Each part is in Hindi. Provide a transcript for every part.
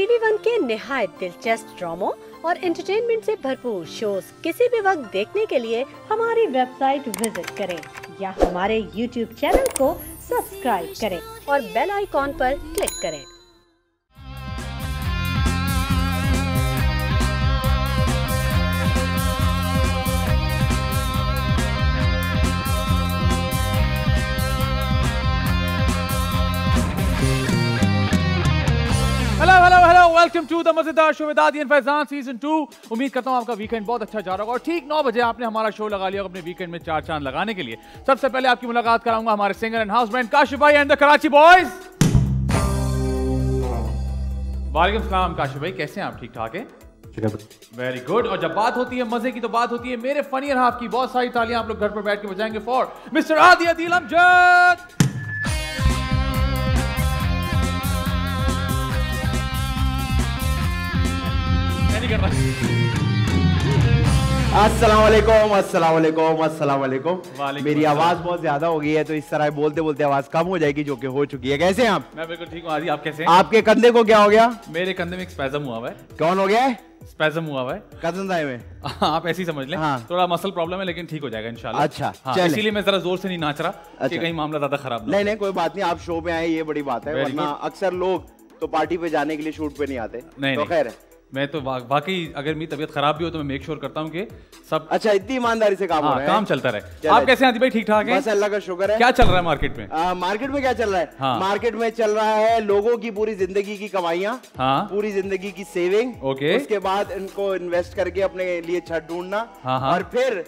टीवी वन के निहायत दिलचस्प ड्रामों और एंटरटेनमेंट से भरपूर शोज किसी भी वक्त देखने के लिए हमारी वेबसाइट विजिट करें या हमारे यूट्यूब चैनल को सब्सक्राइब करें और बेल आइकॉन पर क्लिक करें। हेलो वेलकम टू द मजेदार शो विद आदि एंड फैजान सीजन 2। उम्मीद करता हूं आपका वीकेंड बहुत अच्छा जा रहा होगा और ठीक 9 बजे आपने हमारा शो लगा लिया अपने वीकेंड में चार चांद लगाने के लिए। सबसे पहले आपकी मुलाकात कराऊंगा हमारे singer and house band Kashif भाई एंड द कराची बॉयज। वालेकुम सलाम काशिफ भाई, कैसे हैं आप? ठीक ठाक हैं? Very good. और जब बात होती है मजे की तो बात होती है मेरे फनी हाफ की। बहुत सारी तालियां आप लोग घर पर बैठ के बजाएंगे फॉर मिस्टर आदि अदील अमजद। अस्सलाम वालेकुम। मेरी आवाज बहुत ज्यादा हो गई है तो इस तरह बोलते बोलते आवाज कम हो जाएगी, जो कि हो चुकी है। कैसे हैं आप? मैं बिल्कुल ठीक हूँ आदि, आप कैसे हैं? आपके कंधे को क्या हो गया? मेरे कंधे में एक स्पैज़म हुआ हुआ है। कौन हो गया है? स्पैज़म हुआ हुआ है कदम दाएं में। आप ऐसे ही समझ लें। हाँ। थोड़ा मसल प्रॉब्लम है लेकिन ठीक हो जाएगा इंशाल्लाह। अच्छा, हाँ, इसीलिए मैं जरा जोर से नहीं नाच रहा कि कहीं मामला ज्यादा खराब ना। नहीं कोई बात नहीं, आप शो पे आए ये बड़ी बात है, वरना अक्सर लोग तो पार्टी पे जाने के लिए शूट पे नहीं आते। तो खैर है, मैं तो वाकई अगर मेरी तबीयत खराब भी हो तो मैं मेक श्योर करता हूँ कि सब अच्छा इतनी ईमानदारी से काम हो रहा है, काम चलता रहे। आप कैसे हैं आदि भाई? ठीक ठाक हैं? बस अल्लाह का शुक्र है। क्या चल रहा है मार्केट में? मार्केट में क्या चल रहा है? हाँ। मार्केट में चल रहा है लोगों की पूरी जिंदगी की कमाइयाँ, हाँ। पूरी जिंदगी की सेविंग, ओके। उसके बाद इनको इन्वेस्ट करके अपने लिए छत ढूंढना, हाँ। और फिर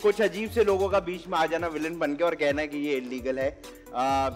कुछ अजीब से लोगों का बीच में आ जाना विलन बन के और कहना कि ये इलीगल है।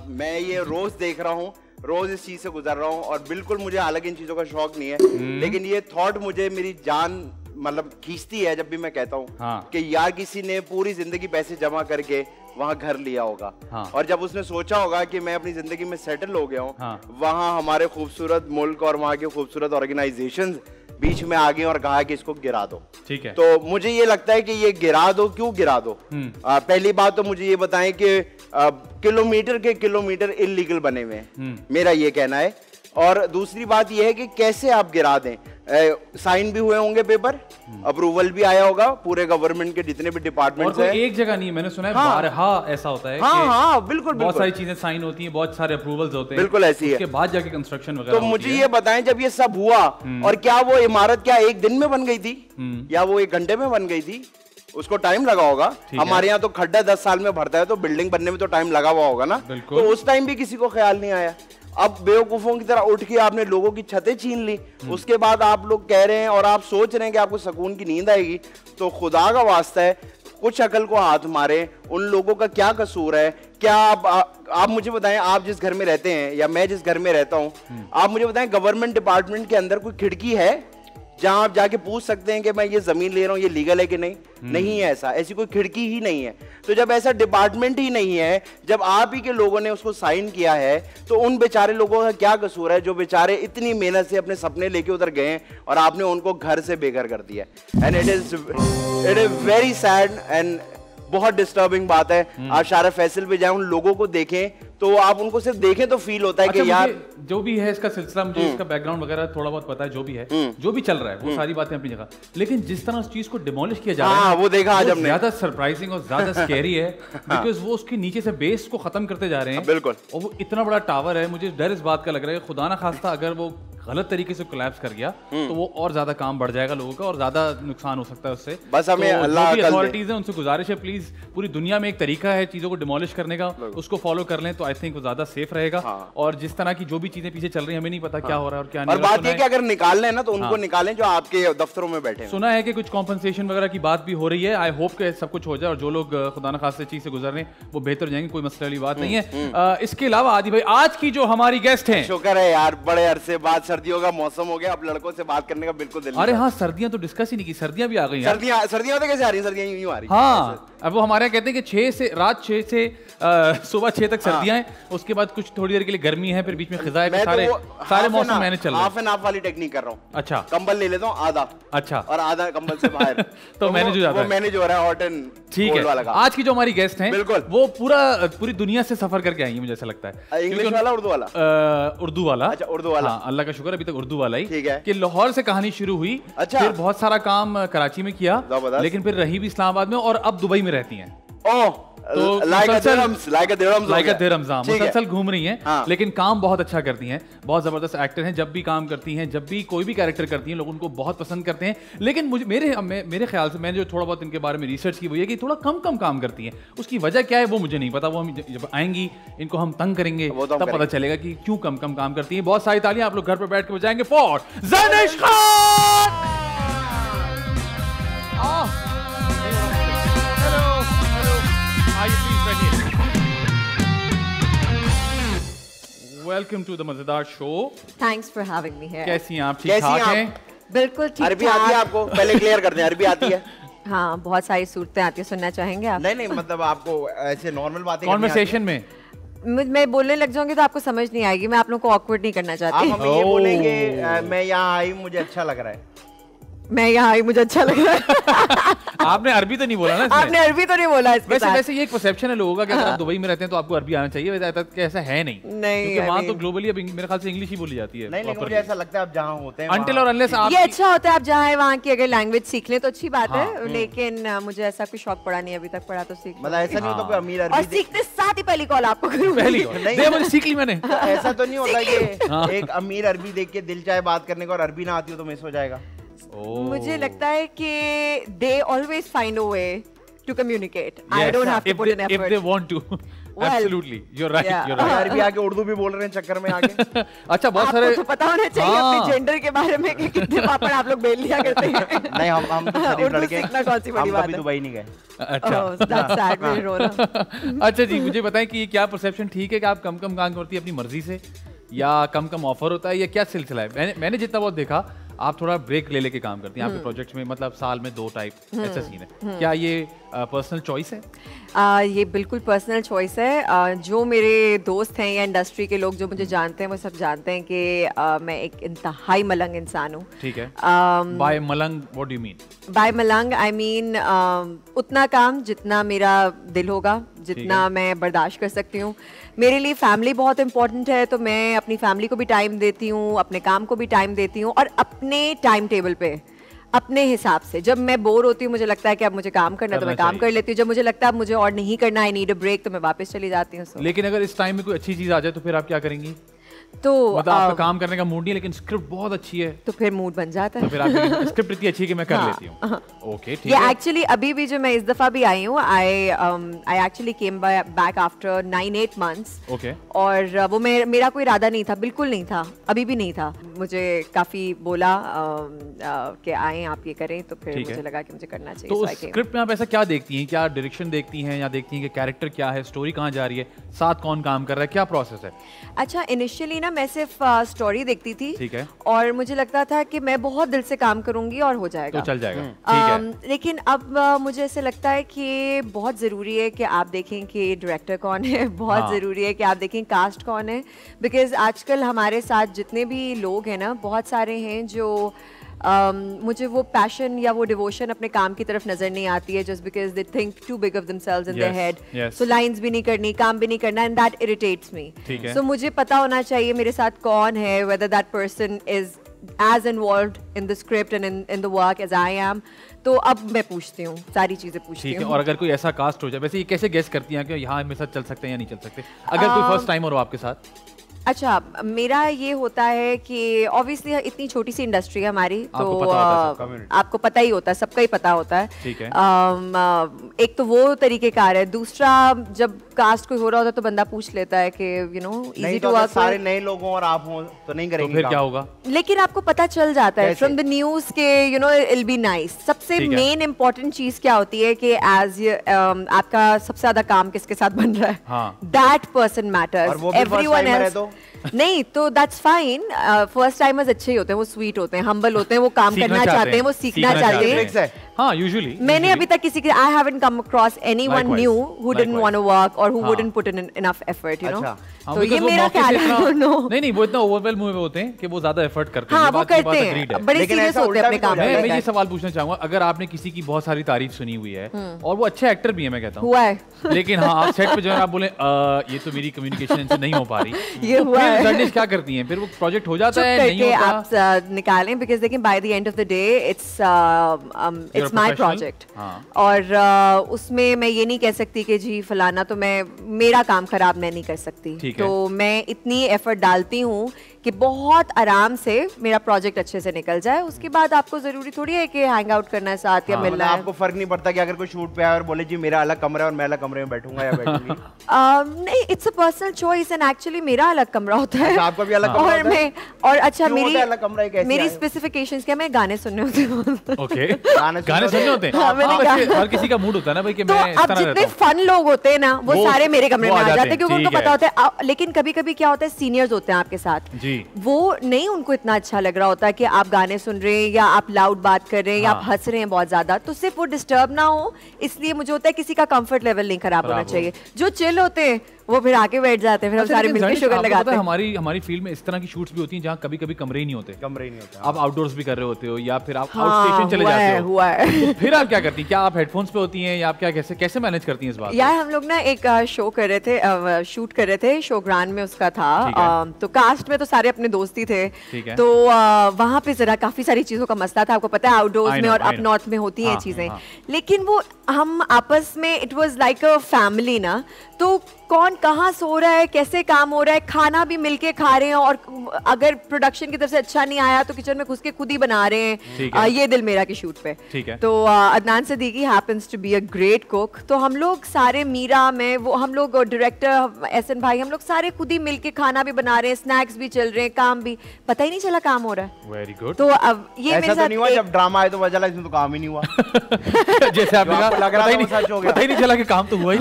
मैं ये रोज देख रहा हूँ, रोज इस चीज से गुजर रहा हूँ और बिल्कुल मुझे हालांकि इन चीजों का शौक नहीं है, लेकिन ये थॉट मुझे मेरी जान मतलब खींचती है जब भी मैं कहता हूँ, हाँ। कि यार किसी ने पूरी जिंदगी पैसे जमा करके वहाँ घर लिया होगा, हाँ। और जब उसने सोचा होगा कि मैं अपनी जिंदगी में सेटल हो गया हूँ, हाँ। वहाँ हमारे खूबसूरत मुल्क और वहाँ के खूबसूरत ऑर्गेनाइजेशंस बीच में आ गए और कहा कि इसको गिरा दो। ठीक है, तो मुझे ये लगता है कि ये गिरा दो। क्यों गिरा दो? पहली बात तो मुझे ये बताएं कि किलोमीटर के किलोमीटर इलीगल बने हुए हैं, मेरा ये कहना है। और दूसरी बात ये है कि कैसे आप गिरा दें। साइन भी हुए होंगे पेपर, अप्रूवल भी आया होगा पूरे गवर्नमेंट के जितने भी डिपार्टमेंट्स हैं। एक जगह नहीं, मैंने सुना है बारहा ऐसा होता है। हाँ हाँ बिल्कुल, बहुत सारी चीजें साइन होती हैं, बहुत सारे अप्रूवल्स होते हैं, बिल्कुल ऐसी है। उसके बाद जाके कंस्ट्रक्शन वगैरह। तो मुझे ये बताएं जब ये सब हुआ और क्या वो इमारत क्या एक दिन में बन गई थी या वो 1 घंटे में बन गई थी? उसको टाइम लगा होगा। हमारे यहाँ तो खड्डा 10 साल में भरता है, तो बिल्डिंग बनने में तो टाइम लगा हुआ होगा ना। तो उस टाइम भी किसी को ख्याल नहीं आया। अब बेवकूफों की तरह उठ के आपने लोगों की छतें छीन ली, उसके बाद आप लोग कह रहे हैं और आप सोच रहे हैं कि आपको सुकून की नींद आएगी। तो खुदा का वास्ता है कुछ अकल को हाथ मारे। उन लोगों का क्या कसूर है? क्या आप मुझे बताएं, आप जिस घर में रहते हैं या मैं जिस घर में रहता हूं, आप मुझे बताएं गवर्नमेंट डिपार्टमेंट के अंदर कोई खिड़की है जहां आप जाके पूछ सकते हैं कि मैं ये जमीन ले रहा हूं, ये लीगल है कि नहीं? नहीं है, ऐसी कोई खिड़की ही नहीं है। तो जब ऐसा डिपार्टमेंट ही नहीं है, जब आप ही के लोगों ने उसको साइन किया है, तो उन बेचारे लोगों का क्या कसूर है जो बेचारे इतनी मेहनत से अपने सपने लेके उधर गए और आपने उनको घर से बेघर कर दिया? And it is very sad and बहुत डिस्टर्बिंग बात है। आप शारा फैसल पे जाए, उन लोगों को देखें तो आप उनको सिर्फ देखें तो फील होता है कि यार जो भी है इसका सिलसिला, मुझे इसका बैकग्राउंड वगैरह थोड़ा बहुत पता है, जो भी है जो भी चल रहा है वो सारी बातें अपनी जगह, लेकिन जिस तरह उस चीज को डिमोलिश किया जा रहा है वो देखा आज हमने, ज्यादा सरप्राइजिंग और ज्यादा स्कैरी है। बिकॉज वो उसके नीचे से बेस को खत्म करते जा रहे हैं। बिल्कुल। और वो इतना बड़ा टावर है, मुझे डर इस बात का लग रहा है खुदा ना खास्ता अगर वो गलत तरीके से कोलैप्स कर गया तो वो और ज्यादा काम बढ़ जाएगा लोगों का और ज्यादा नुकसान हो सकता है उससे। बस हमें अल्लाह की अथॉरिटीज है उनसे गुजारिश है, प्लीज पूरी दुनिया में एक तरीका है चीजों को डिमोलिश करने का, उसको फॉलो कर लें तो आई थिंक वो ज्यादा सेफ रहेगा। और जिस तरह की जो भी चीजें पीछे चल रही है हमें नहीं पता क्या हो रहा है और क्या नहीं। और बात ये कि अगर निकालना है ना तो उनको निकालें जो आपके दफ्तरों में बैठे हैं। सुना है कि कुछ कॉम्पनसेशन वगैरह की बात भी हो रही है। आई होप के सब कुछ हो जाए और जो लोग खुदा न खास्ते चीज से गुजर रहे हैं वो बेहतर जाएंगे, कोई मसले वाली बात नहीं है। इसके अलावा आदि भाई आज की जो हमारी गेस्ट हैं, शुक्र है यार बड़े अरसे बाद सर्दियों का मौसम हो गया, अब लड़कों से बात करने का बिल्कुल दिल। अरे हाँ, सर्दियां तो डिस्कस ही नहीं की, सर्दियां भी आ गई। सर्दियां तो कैसे आ रही हैं? सर्दियां यूं आ रही। हाँ, अब वो हमारे यहाँ कहते हैं कि रात 6 से सुबह 6 तक सर्दियां हैं, उसके बाद कुछ थोड़ी देर के लिए गर्मी है, फिर बीच में खिज़ा है, सारे मौसम मैंने चल रहा है। हाफ एंड हाफ वाली टेक्निक कर रहा हूँ। अच्छा, कंबल ले लेता हूँ आधा, अच्छा, और आधा कंबल से बाहर तो मैंने जो हो रहा है हॉट एंड ठीक है। आज की जो हमारी गेस्ट हैं बिल्कुल वो पूरी दुनिया से सफर करके आई है, मुझे ऐसा लगता है। इंग्लिश वाला उर्दू वाला? उर्दू वाला। अच्छा, उर्दू वाला। अल्लाह का शुक्र शुक्र अभी तक उर्दू वाला ही, है कि लाहौर से कहानी शुरू हुई, अच्छा, फिर बहुत सारा काम कराची में किया, लेकिन फिर रही भी इस्लामाबाद में और अब दुबई में रहती हैं। तो मुसलसल घूम रही हैं, लेकिन काम बहुत अच्छा करती हैं, बहुत जबरदस्त एक्टर हैं। जब भी काम करती हैं, जब भी कोई भी कैरेक्टर करती हैं, लोग उनको बहुत पसंद करते हैं। लेकिन मुझे मेरे ख्याल से मैंने जो थोड़ा बहुत इनके बारे में रिसर्च की वो ये कि थोड़ा कम काम करती हैं। उसकी वजह क्या है वो मुझे नहीं पता, वो हम जब आएंगी इनको हम तंग करेंगे तब पता चलेगा कि क्यों कम काम करती हैं। बहुत सारी तालियां आप लोग घर पर बैठ के बजाएंगे for Zarnish Khan. Welcome to the मजेदार show. Thanks for having me here. कैसी हैं आप? ठीक ठाक हैं? बिल्कुल ठीक। अरबी आती है आपको? पहले क्लियर कर दें, अरबी आती है? हाँ, बहुत सारी सूरतें आती है। सुनना चाहेंगे आप? नहीं, मतलब आपको ऐसे नॉर्मल बातें कॉन्वर्सेशन में मैं बोलने लग जाऊंगी तो आपको समझ नहीं आएगी। मैं आप लोगों को ऑकवर्ड नहीं करना चाहती। आप हमें ये बोलेंगे मैं यहाँ आई मुझे अच्छा लग रहा है, मैं यहाँ आई मुझे अच्छा लग रहा है। आपने अरबी तो नहीं बोला ना इसमें? आपने अरबी तो नहीं बोला इसके साथ। वैसे ये एक परसेप्शन है लोगों का कि अगर आप दुबई में रहते हैं तो आपको अरबी आना चाहिए, वैसे ऐसा है नहीं, क्योंकि वहाँ तो ग्लोबली अब मेरे ख्याल से इंग्लिश ही बोली जाती है। नहीं, मुझे ऐसा लगता है आप जहाँ होते हैं अनटिल और अनलेस आप ये अच्छा होता है आप जहाँ है वहाँ की अगर लैंग्वेज सीख लें तो अच्छी बात है, लेकिन मुझे ऐसा कोई शौक पड़ा नहीं अभी तक। पड़ा तो सीख, मतलब ऐसा नहीं होता कोई अमीर और सीखते साथ ही पहली कॉल आपको पहली कॉल सीख ली मैंने। ऐसा तो नहीं होता कि एक अमीर अरबी देख के दिल चाहे बात करने को और अरबी ना आती हो तो मिस हो जाएगा? मुझे लगता है कि they always find a way to communicate. I don't have to put an effort. If they want to. Absolutely, you're right. You're right. अरबी आके उर्दू भी बोल रहे हैं चक्कर में आके। अच्छा, बहुत सारे आपको तो पता होना चाहिए अपने जेंडर के बारे में कि कितने पापड़ आप लोग बेल लिया करते हैं। नहीं, हम शरीफ लड़के, सीखना कौन सी बड़ी बात है। हम कभी दुबई नहीं गए। अच्छा, that's sad, मेरे रोना। अच्छा जी, मुझे बताएं कि क्या परसेप्शन ठीक है कि आप कम काम करती है अपनी मर्जी से, या कम ऑफर होता है, या क्या सिलसिला है? मैंने जितना बहुत देखा आप थोड़ा ब्रेक ले लेके काम करती हैं आपके प्रोजेक्ट्स में, मतलब साल में 2 टाइप ऐसा सीन है। क्या ये पर्सनल चॉइस है? ये बिल्कुल पर्सनल चॉइस है। जो मेरे दोस्त हैं या इंडस्ट्री के लोग जो मुझे जानते हैं वो सब जानते हैं कि मैं एक इंतहाई मलंग इंसान हूँ। ठीक है। By Malang what do you mean? By Malang I mean उतना काम जितना मेरा दिल होगा, जितना मैं बर्दाश्त कर सकती हूँ। मेरे लिए फैमिली बहुत इंपॉर्टेंट है, तो मैं अपनी फैमिली को भी टाइम देती हूँ, अपने काम को भी टाइम देती हूँ, और अपने टाइम टेबल पे अपने हिसाब से। जब मैं बोर होती हूँ, मुझे लगता है कि अब मुझे काम करना तो मैं काम कर लेती हूँ। जब मुझे लगता है अब मुझे और नहीं करना, आई नीड अ ब्रेक, तो मैं वापस चली जाती हूँ। लेकिन अगर इस टाइम में कोई अच्छी चीज आ जाए तो फिर आप क्या करेंगी? तो मतलब आपका काम करने का मूड नहीं है लेकिन स्क्रिप्ट बहुत अच्छी है तो फिर मूड बन जाता है। तो फिर आप स्क्रिप्ट इतनी अच्छी है कि मैं कर लेती हूँ। ओके, ठीक है। एक्चुअली अभी भी जो मैं इस दफा भी आई हूँ, I actually came back after 9-8 months. Okay. और वो मेरा कोई इरादा नहीं था, बिल्कुल नहीं था, अभी भी नहीं था। मुझे काफी बोला कि आए आप ये करें, तो फिर मुझे लगा कि मुझे करना चाहिए। तो स्क्रिप्ट में आप ऐसा क्या देखती हैं? क्या डायरेक्शन देखती हैं, या देखती हैं कि कैरेक्टर क्या है, स्टोरी कहाँ जा रही है, साथ कौन काम कर रहा है, क्या प्रोसेस है? अच्छा, इनिशियली ना मैं सिर्फ स्टोरी देखती थी। ठीक है। और मुझे लगता था कि मैं बहुत दिल से काम करूंगी और हो जाएगा, तो चल जाएगा। ठीक है। लेकिन अब मुझे ऐसे लगता है कि बहुत ज़रूरी है कि आप देखें कि डायरेक्टर कौन है, बहुत ज़रूरी है कि आप देखें कास्ट कौन है, बिकॉज आजकल हमारे साथ जितने भी लोग हैं ना, बहुत सारे हैं जो मुझे वो पैशन या वो डिवोशन अपने काम की तरफ नजर नहीं आती है, just because they think too big of themselves in their head. So lines भी नहीं करनी, काम भी नहीं करना, एंड दैट इरिटेट्स मी। सो मुझे पता होना चाहिए मेरे साथ कौन है, whether that person is as involved in the script and in the work as I am। तो अब मैं पूछती हूँ, सारी चीजें पूछती हूँ। और अगर कोई ऐसा कास्ट हो जाए, वैसे ये कैसे गेस करती हैं कि यहाँ मेरे साथ चल सकते हैं या नहीं चल सकते, अगर कोई फर्स्ट टाइमर हो आपके साथ? अच्छा, मेरा ये होता है कि ऑब्वियसली इतनी छोटी सी इंडस्ट्री है हमारी, तो आपको पता ही होता है, सबका ही पता होता है। ठीक है। एक तो वो तरीकेकार है, दूसरा जब कास्ट कोई हो रहा होता है तो बंदा पूछ लेता है कि you know easy to work. सारे नए लोग हों और आप हो तो नहीं करेंगे, तो फिर क्या होगा? लेकिन आपको पता चल जाता है फ्रॉम द न्यूज के you know it will be nice. सबसे मेन इंपॉर्टेंट चीज क्या होती है कि एज आपका सबसे ज्यादा काम किसके साथ बन रहा है, that person matters. Everyone else नहीं, तो दैट्स फाइन। फर्स्ट टाइमर्स अच्छे ही होते हैं, वो स्वीट होते हैं, हम्बल होते हैं, वो काम करना चाहते हैं, वो सीखना चाहते हैं। हाँ, यूजुअली मैंने अभी तक किसी के I haven't come across anyone new who didn't want to work और who wouldn't put in enough effort, you know. तो ये मेरा ख्याल है। नहीं, वो इतना ओवरवेल्म हुए होते हैं कि वो ज्यादा एफर्ट करते हैं। हाँ, वो करते हैं, बड़े सीरियस होते हैं अपने काम में। मैं ये सवाल पूछना चाहूंगा, अगर आपने किसी की बहुत सारी तारीफ सुनी हुई है और वो अच्छे एक्टर भी है, मैं कहता हूँ हुआ है, लेकिन हाँ आप सेट पे जो है आप बोले ये तो मेरी कम्युनिकेशन इनसे नहीं हो पा रही, ये हुआ है, जर्निश क्या करती हैं फिर? वो प्रोजेक्ट हो जाता है, नहीं होता? आप निकालें, बिकॉज देखिए by the end of the day it's my project, और उसमें मैं ये नहीं कह सकती कि जी फलाना, तो मैं मेरा काम खराब मैं नहीं कर सकती। तो मैं इतनी एफर्ट डालती हूँ कि बहुत आराम से मेरा प्रोजेक्ट अच्छे से निकल जाए। उसके बाद आपको जरूरी थोड़ी है कि हैंग आउट करना है साथ या मिलना है। आपको फर्क नहीं पड़ता कि अगर कोई शूट पे आए और बोले जी मेरा अलग कमरा है और मैं अलग कमरे में बैठूंगा या बैठूंगी? नहीं, it's a personal choice, and actually मेरा अलग कमरा होता है। आपका भी अलग कमरा होता है? और अच्छा, मेरी स्पेसिफिकेशंस क्या, मैं गाने सुनने होते हैं। ओके, गाने सुनने होते हैं। हर किसी का मूड होता है ना भाई कि मैं इस तरह रहता हूं। जितने फन लोग होते हैं ना वो सारे मेरे कमरे में आ जाते हैं, क्योंकि उनको पता होता है। लेकिन कभी कभी क्या होता है, सीनियर्स होते हैं आपके साथ, वो नहीं, उनको इतना अच्छा लग रहा होता है कि आप गाने सुन रहे हैं या आप लाउड बात कर रहे हैं या आप हंस रहे हैं बहुत ज्यादा, तो सिर्फ वो डिस्टर्ब ना हो, इसलिए मुझे होता है किसी का कंफर्ट लेवल नहीं खराब होना चाहिए। जो चिल होते हैं वो फिर आके बैठ जाते हैं, फिर हम सारे मिलकर शुगर लगाते हैं। हमारी फील्ड में इस तरह की शूट्स भी होती हैं जहाँ कभी कभी कमरे ही नहीं होते। आप आउटडोर्स भी कर रहे होते हो या फिर आप आउट स्टेशन चले जाते हो, तो फिर आप क्या करती हैं? क्या आप हेडफोन्स पे होती हैं या आप क्या कैसे मैनेज करती हैं इस बात? यार हम लोग ना एक शो कर रहे थे, शूट कर रहे थे, शो ग्रांड में उसका था, तो कास्ट में तो सारे अपने दोस्त ही थे, तो वहाँ पे जरा काफी सारी चीजों का मसला था। आपको पता है आउटडोर्स में और अप नॉर्थ में होती हैं चीजें, लेकिन वो हम आपस में it was like a family ना, तो कौन कहाँ सो रहा है, कैसे काम हो रहा है, खाना भी मिलके खा रहे हैं, और अगर प्रोडक्शन की तरफ से अच्छा नहीं आया तो किचन में घुस के खुद ही बना रहे हैं। ये दिल मेरा की शूट पे, तो Adnan Siddiqui happens to be a great cook, तो हम लोग सारे, मीरा, मैं, वो हम लोग डायरेक्टर एहसन भाई, हम लोग सारे खुद ही मिलके खाना भी बना रहे हैं, स्नैक्स भी चल रहे हैं, काम भी, पता ही नहीं चला काम हो रहा है। Very good. तो अब ये मेरे साथ नहीं हुआ जब ड्रामा आया तो वजह इसमें तो काम ही नहीं हुआ। जैसे आपने कहा पता ही नहीं चला कि काम तो हुआ ही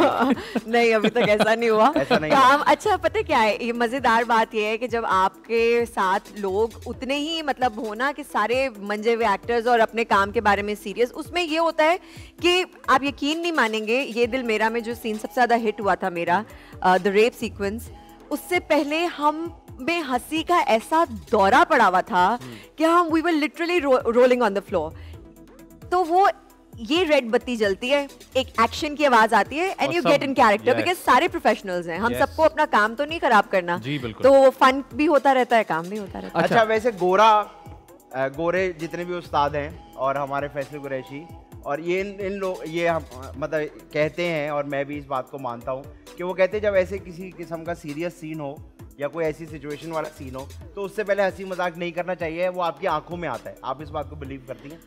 नहीं, अभी तक ऐसा नहीं हुआ काम। अच्छा पता क्या है, ये मजेदार बात ये है कि जब आपके साथ लोग उतने ही मतलब हो ना कि सारे मंजे हुए एक्टर्स और अपने काम के बारे में सीरियस, उसमें ये होता है कि आप यकीन नहीं मानेंगे, ये दिल मेरा में जो सीन सबसे ज्यादा हिट हुआ था मेरा, द रेप सीक्वेंस, उससे पहले हम में हंसी का ऐसा दौरा पड़ा हुआ था कि हम we were literally rolling on the floor. तो वो ये रेड बत्ती जलती है, एक एक्शन की आवाज आती है, and you get in character, because सारे प्रोफेशनल्स हैं, हम सबको अपना काम तो नहीं खराब करना, तो फन भी होता रहता है, काम भी होता रहता है। अच्छा वैसे गोरे जितने भी उस्ताद हैं और हमारे फैसल कुरैशी, और ये इन लोग ये हम मतलब कहते हैं, और मैं भी इस बात को मानता हूँ कि वो कहते हैं जब ऐसे किसी किस्म का सीरियस सीन हो या कोई ऐसी सिचुएशन वाला सीन हो तो उससे पहले हंसी मजाक नहीं करना चाहिए, वो आपकी आंखों में आता है। आप इस बात को बिलीव करती हैं?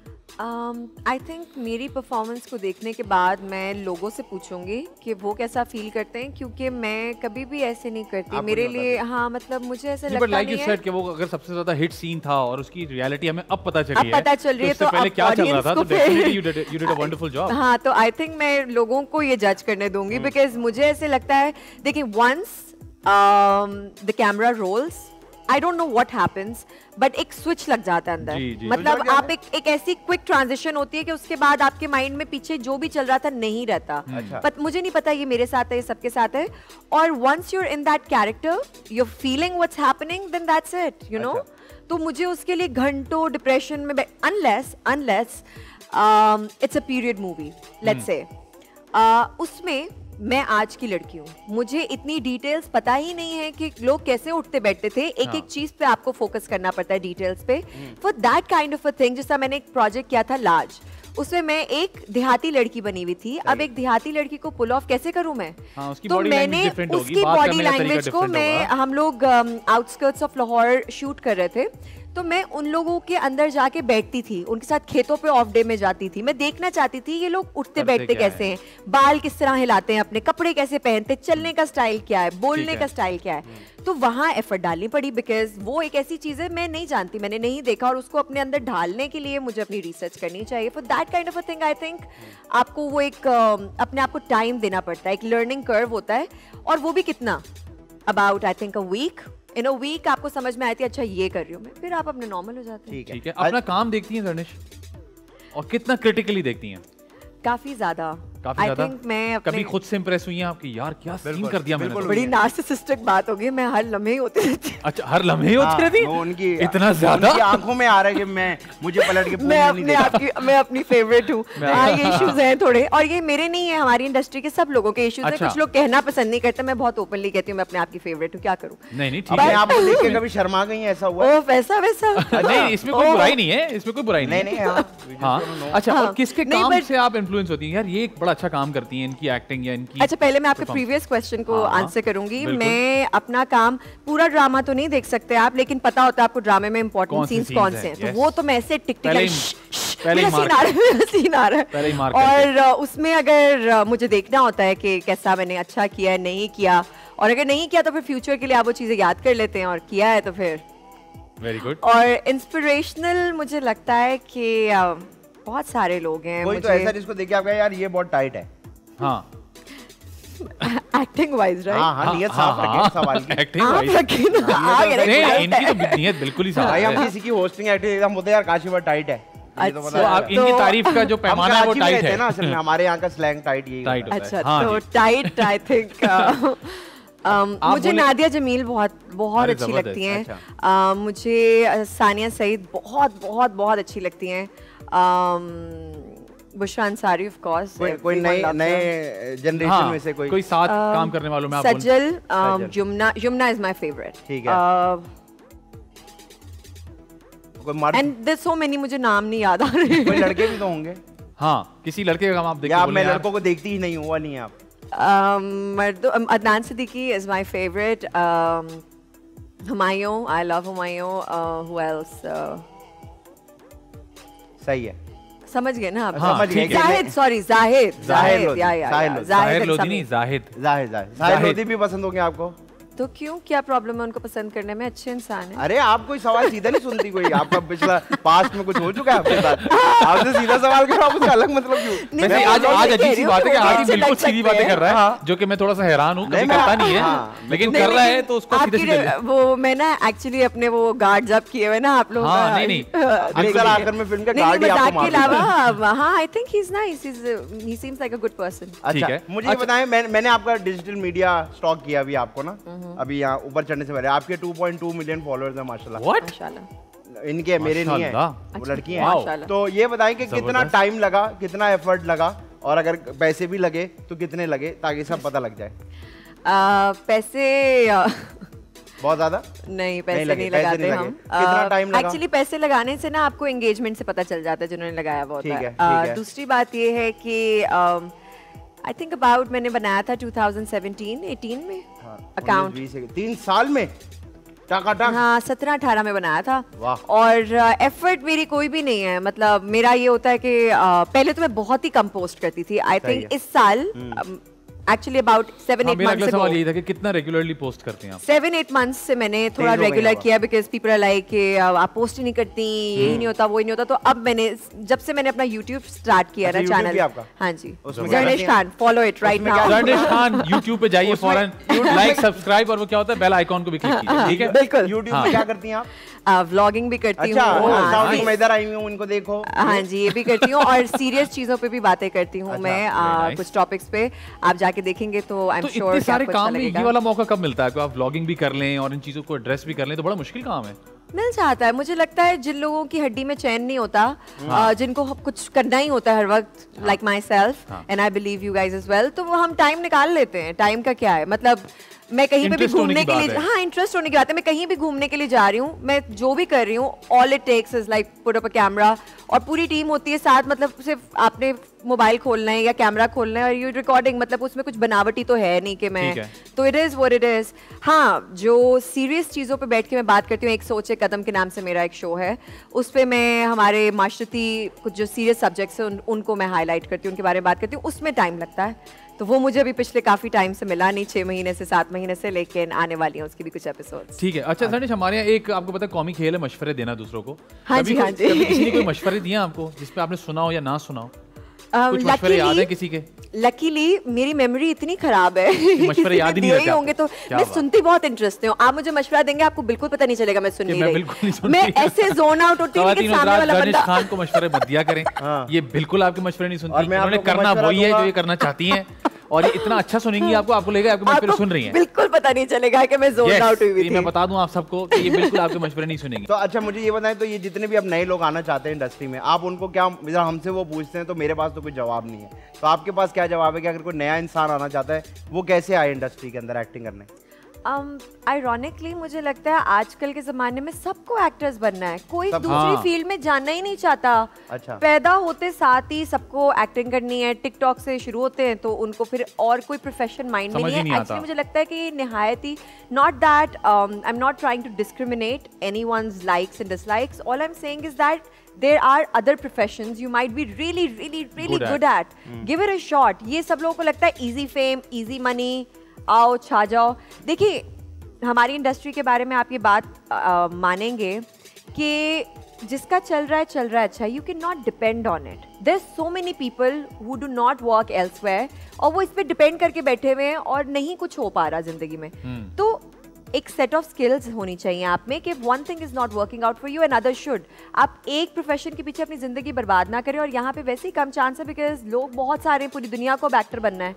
आई थिंक मेरी परफॉर्मेंस को देखने के बाद मैं लोगों से पूछूंगी कि वो कैसा फील करते हैं, क्योंकि मैं कभी भी ऐसे नहीं करती मेरे लिए। हाँ मतलब मुझे ऐसा लगता नहीं है कि वो अगर सबसे ज्यादा हिट सीन था और उसकी रियलिटी हमें अब पता चल रही है, तो पहले क्या चल रहा था, तो definitely you did a wonderful job. हाँ, तो आई थिंक मैं लोगों को ये जज करने दूंगी, बिकॉज मुझे ऐसे लगता है, देखिए once the camera rolls, I don't know what happens, but एक स्विच लग जाता है अंदर, मतलब आप एक ऐसी क्विक ट्रांजिशन होती है कि उसके बाद आपके माइंड में पीछे जो भी चल रहा था नहीं रहता। बट मुझे नहीं पता ये मेरे साथ है, ये सबके साथ है, और once you are in that character, you are feeling what's happening, then that's it, you know. तो मुझे उसके लिए घंटों डिप्रेशन में unless it's a period movie, let's say, उसमें मैं आज की लड़की हूँ, मुझे इतनी डिटेल्स पता ही नहीं है कि लोग कैसे उठते बैठते थे, एक एक चीज पे आपको फोकस करना पड़ता है, डिटेल्स पे, for that kind of a thing. जैसा मैंने एक प्रोजेक्ट किया था लार्ज, उसमें मैं एक देहाती लड़की बनी हुई थी। अब एक देहाती लड़की को पुल ऑफ कैसे करूं मैं? तो मैंने उसकी बॉडी लैंग्वेज को, हम लोग आउटस्कर्ट्स ऑफ लाहौर शूट कर रहे थे, तो मैं उन लोगों के अंदर जाके बैठती थी, उनके साथ खेतों पे ऑफ डे में जाती थी, मैं देखना चाहती थी ये लोग उठते बैठते कैसे हैं, बाल किस तरह हिलाते हैं, अपने कपड़े कैसे पहनते, चलने का स्टाइल क्या है, बोलने का स्टाइल क्या है। तो वहाँ एफर्ट डालनी पड़ी, बिकॉज वो एक ऐसी चीज है मैं नहीं जानती, मैंने नहीं देखा, और उसको अपने अंदर ढालने के लिए मुझे अपनी रिसर्च करनी चाहिए। For that kind of a thing I think आपको वो एक अपने आप को टाइम देना पड़ता है, एक लर्निंग कर्व होता है, और वो भी कितना, about I think a week. In a week आपको समझ में आती है अच्छा ये कर रही हूँ मैं, फिर आप अपने नॉर्मल हो जाते हैं। ठीक है। अपना काम देखती हैं जर्निश, और कितना क्रिटिकली देखती हैं? काफी ज्यादा, काफी ज्यादा। मैं कभी खुद से इंप्रेस हुई हैं आपकी, यार क्या सीन कर दिया मैंने? बड़ी नार्सिसिस्टिक बात होगी, मैं हर लम्हे होती रहती। अच्छा, हर लम्हे होती रहती? उनकी इतना ज्यादा आंखों में आ रहा है कि मुझे पलट के मैं अपनी फेवरेट हूँ। ये इश्यूज हैं थोड़े, और ये मेरे नहीं है, हमारी इंडस्ट्री के सब लोगों के इश्यूज हैं। कुछ लोग कहना पसंद नहीं करते, मैं बहुत ओपनली कहती हूँ मैं अपने आप की फेवरेट हूँ, क्या करूँ? नहीं ठीक है। आप देख के कभी शर्मा गई हैं? ऐसा हुआ? ओह वैसा नहीं, इसमें कोई बुराई नहीं है, इसमें कोई बुराई नहीं है। हाँ अच्छा, किसके काम से आप इन्फ्लुएंस होती हैं? यार ये एक बड़ा अच्छा काम करती हैं, इनकी एक्टिंग या इनकी। अच्छा, पहले मैं आपके प्रीवियस क्वेश्चन को आंसर करूंगी। मैं अपना काम, पूरा ड्रामा तो नहीं देख सकते आप, लेकिन पता होता है आपको ड्रामे में इंपॉर्टेंट सीन्स कौन से हैं, तो वो तो मैं ऐसे टिक टिक सीन आ रहा है, और उसमें अगर मुझे देखना होता है कि कैसा मैंने अच्छा किया है, नहीं किया, और अगर नहीं किया तो फिर फ्यूचर के लिए आप वो चीजें याद कर लेते हैं, और किया है तो फिर वेरी गुड। और इंस्पिरेशनल मुझे लगता है कि बहुत सारे लोग हैं। कोई तो ऐसा जिसको देख के आप कहें यार ये बहुत टाइट है? हाँ एक्टिंग वाइज, राइट? हाँ, नियत साफ रखें सवाल की। एक्टिंग वाइज नहीं, इनकी तो नियत बिल्कुल ही साफ है। भाई हम किसी की होस्टिंग एक्टिंग एकदम बोलते हैं यार काशी बहुत टाइट है। अच्छा, आप इनकी तारीफ का जो पैमाना है वो टाइट है ना, असल में हमारे यहाँ का स्लैंग टाइट यही होता है। अच्छा, तो टाइट आई थिंक मुझे नादिया जमील बहुत अच्छी लगती हैं। अच्छा। मुझे सानिया सईद बहुत अच्छी लगती हैं। Bushra Ansari of course. कोई नए जनरेशन में से कोई साथ काम करने वालों में आप सजल, यमुना इज माय फेवरेट। ठीक है। एंड देयर सो मेनी, मुझे नाम नहीं याद आ रहे। कोई लड़के भी तो होंगे। हाँ, किसी लड़के का काम आप देखिए। मैं लड़कों को देखती ही नहीं हूँ, नहीं है आप? Adnan Siddiqui is my favourite. Humayun, I love Humayun. Who else? सही है, समझ गए ना आप? समझ गए। जाहिद लोधी भी पसंद होंगे आपको? तो क्यों, क्या प्रॉब्लम है उनको पसंद करने में? अच्छे इंसान है। अरे आप कोई सवाल सीधा नहीं सुनती, कोई आपका पिछला पास्ट में कुछ हो चुका है आपके साथ? आपसे सीधा सवाल करो, आप उसका अलग मतलब क्यों? वैसे आज अजीब सी बात है कि आज बिल्कुल सीधी बातें कर रहा है, जो कि मैं थोड़ा सा हैरान हूँ, कभी करता नहीं है, लेकिन कर रहा है तो उसको सीधे वो मैं ना एक्चुअली अपने वो गार्ड्स अप किए हुए ना आप लोग। नहीं अक्सर आखिर में फिल्म का गार्ड ही आपको मार देता है। हाँ, I think he is nice, he seems like a good person. अच्छा, मुझे बताएं, मैंने आपका डिजिटल मीडिया स्टॉक किया अभी आपको ना, अभी यहाँ ऊपर चढ़ने से पहले। आपके 2.2 मिलियन फॉलोअर्स हैं माशाल्लाह। माशाल्लाह। इनके, मेरे नहीं है, वो लड़की हैं। तो ये बताएं कि कितना टाइम लगा, कितना एफर्ट लगा, और अगर पैसे भी लगे तो कितने लगे, ताकि सब पता लग जाए। पैसे बहुत ज्यादा नहीं, पैसे नहीं लगाते हम। कितना टाइम लगा? एक्चुअली पैसे लगाने से ना आपको एंगेजमेंट से पता चल जाता है जिन्होंने लगाया वो होता है। दूसरी बात ये है कि आई थिंक अबाउट मैंने बनाया था 2017-18 में अकाउंट। 3 साल में? हाँ, 17-18 में बनाया था। और एफर्ट मेरी कोई भी नहीं है, मतलब मेरा ये होता है कि पहले तो मैं बहुत ही कम पोस्ट करती थी। आई थिंक इस साल एक्चुअली अबाउट 7-8 मंथ्स अगो। सवाल ये था कि कितना रेगुलरली पोस्ट करती हैं आप? 7-8 मंथ्स से मैंने थोड़ा रेगुलर किया, बिकॉज पीपल आर लाइक कि आप पोस्ट ही नहीं करती, यही नहीं होता, वो ही नहीं होता। तो अब मैंने, जब से मैंने अपना YouTube स्टार्ट किया ना चैनल, हाँ जी, Zarnish Khan, follow it right now. Zarnish Khan YouTube पे जाइए, फौरन लाइक, सब्सक्राइब, और वो क्या होता है, बेल आइकॉन को भी क्लिक कीजिए, ठीक है? बिल्कुल। YouTube पे क्या करती हैं आप? व्लॉगिंग भी करती हूँ। अच्छा, मैं इधर आई हूँ, इनको देखो। हाँ जी, ये भी करती हूँ, और सीरियस चीजों पे भी बातें करती हूँ मैं, कुछ टॉपिक्स पे आप जाके देखेंगे तो आई एम श्योर। इतने सारे काम में ये वाला मौका कब मिलता है कि आप व्लॉगिंग भी कर लें और इन चीजों को एड्रेस भी कर लें? तो बड़ा मुश्किल काम है। मिल जाता है, मुझे लगता है जिन लोगों की हड्डी में चैन नहीं होता, जिनको कुछ करना ही होता है हर वक्त, like my self, and I believe you guys as well, तो वो हम टाइम निकाल लेते हैं। टाइम का क्या है, मतलब मैं कहीं पे भी घूमने के लिए, हाँ, इंटरेस्ट होने की बात है, मैं कहीं भी घूमने के लिए जा रही हूँ, मैं जो भी कर रही हूँ, all it takes is like put up a camera, और पूरी टीम होती है साथ, मतलब सिर्फ आपने मोबाइल खोलना है या कैमरा खोलना है और यू रिकॉर्डिंग, मतलब उसमें कुछ बनावटी तो है नहीं कि मैं, तो it is what it is. हाँ, जो सीरियस चीज़ों पे बैठ के मैं बात करती हूँ, एक सोचे कदम के नाम से मेरा एक शो है, उस पर मैं हमारे माशरती कुछ जो सीरियस सब्जेक्ट्स हैं उनको मैं हाईलाइट करती हूँ, उनके बारे में बात करती हूँ, उसमें टाइम लगता है। तो वो मुझे अभी पिछले काफी टाइम से मिला नहीं, 6 महीने से 7 महीने से, लेकिन आने वाली है उसकी भी कुछ एपिसोड्स। ठीक है। अच्छा जर्निश, हमारे यहाँ एक आपको पता है कॉमी खेल है, मशवरे देना दूसरों को। हाँ जी, हाँ जी। किसी ने कोई मशवरे दिए आपको जिसपे आपने सुना हो या ना सुना हो? कुछ मशवरे याद है किसी के? लकीली मेरी मेमोरी इतनी खराब है, मशवरे याद ही नहीं रहते होंगे तो मैं सुनती बहुत इंटरेस्ट हूँ। आप मुझे मशवरा देंगे, आपको बिल्कुल पता नहीं चलेगा मैं सुन नहीं रही, मैं ऐसे जोन आउट होती हूँ कि सामने वाला बंदा। खान को मशवरे मत दिया करें, ये बिल्कुल आपके मशवरे नहीं सुनती, उन्होंने करना वही है जो ये करना चाहती हैं, और ये इतना अच्छा सुनेंगी आपको लगेगा आपके मशवरे सुन रही हैं। बिल्कुल पता नहीं चलेगा कि मैं जोन आउट हुई थी। मैं बता दूं आप सबको कि ये बिल्कुल आपके मशवरे नहीं सुनेंगी। तो अच्छा मुझे ये बताएं, तो ये जितने भी अब नए लोग आना चाहते हैं इंडस्ट्री में, आप उनको क्या, हमसे वो पूछते हैं तो मेरे पास तो कोई जवाब नहीं है, तो आपके पास क्या जवाब है कि अगर कोई नया इंसान आना चाहता है वो कैसे आए इंडस्ट्री के अंदर एक्टिंग करने? आयरॉनिकली मुझे लगता है आजकल के जमाने में सबको एक्टर्स बनना है, कोई दूसरी फील्ड में जाना ही नहीं चाहता। अच्छा। पैदा होते साथ ही सबको एक्टिंग करनी है, टिकटॉक से शुरू होते हैं तो उनको फिर और कोई प्रोफेशन माइंड में नहीं है। एक्चुअली मुझे लगता है कि निहायत ही not that I am not trying to discriminate anyone's likes and dislikes, all I am saying is that there are other professions you might be really good at. Give it a shot. ये सब लोगों को लगता है easy fame, easy money, आओ छा जाओ। देखिए हमारी इंडस्ट्री के बारे में आप ये बात मानेंगे कि जिसका चल रहा है अच्छा, you cannot depend on it. There's so many people who do not work elsewhere और वो इस पे डिपेंड करके बैठे हुए हैं और नहीं कुछ हो पा रहा जिंदगी में। तो एक सेट ऑफ स्किल्स होनी चाहिए आप में कि one thing is not working out for you and other should. आप एक प्रोफेशन के पीछे अपनी जिंदगी बर्बाद ना करें, और यहाँ पे वैसे ही कम चांस है बिकॉज लोग बहुत सारे, पूरी दुनिया को अब एक्टर बनना है,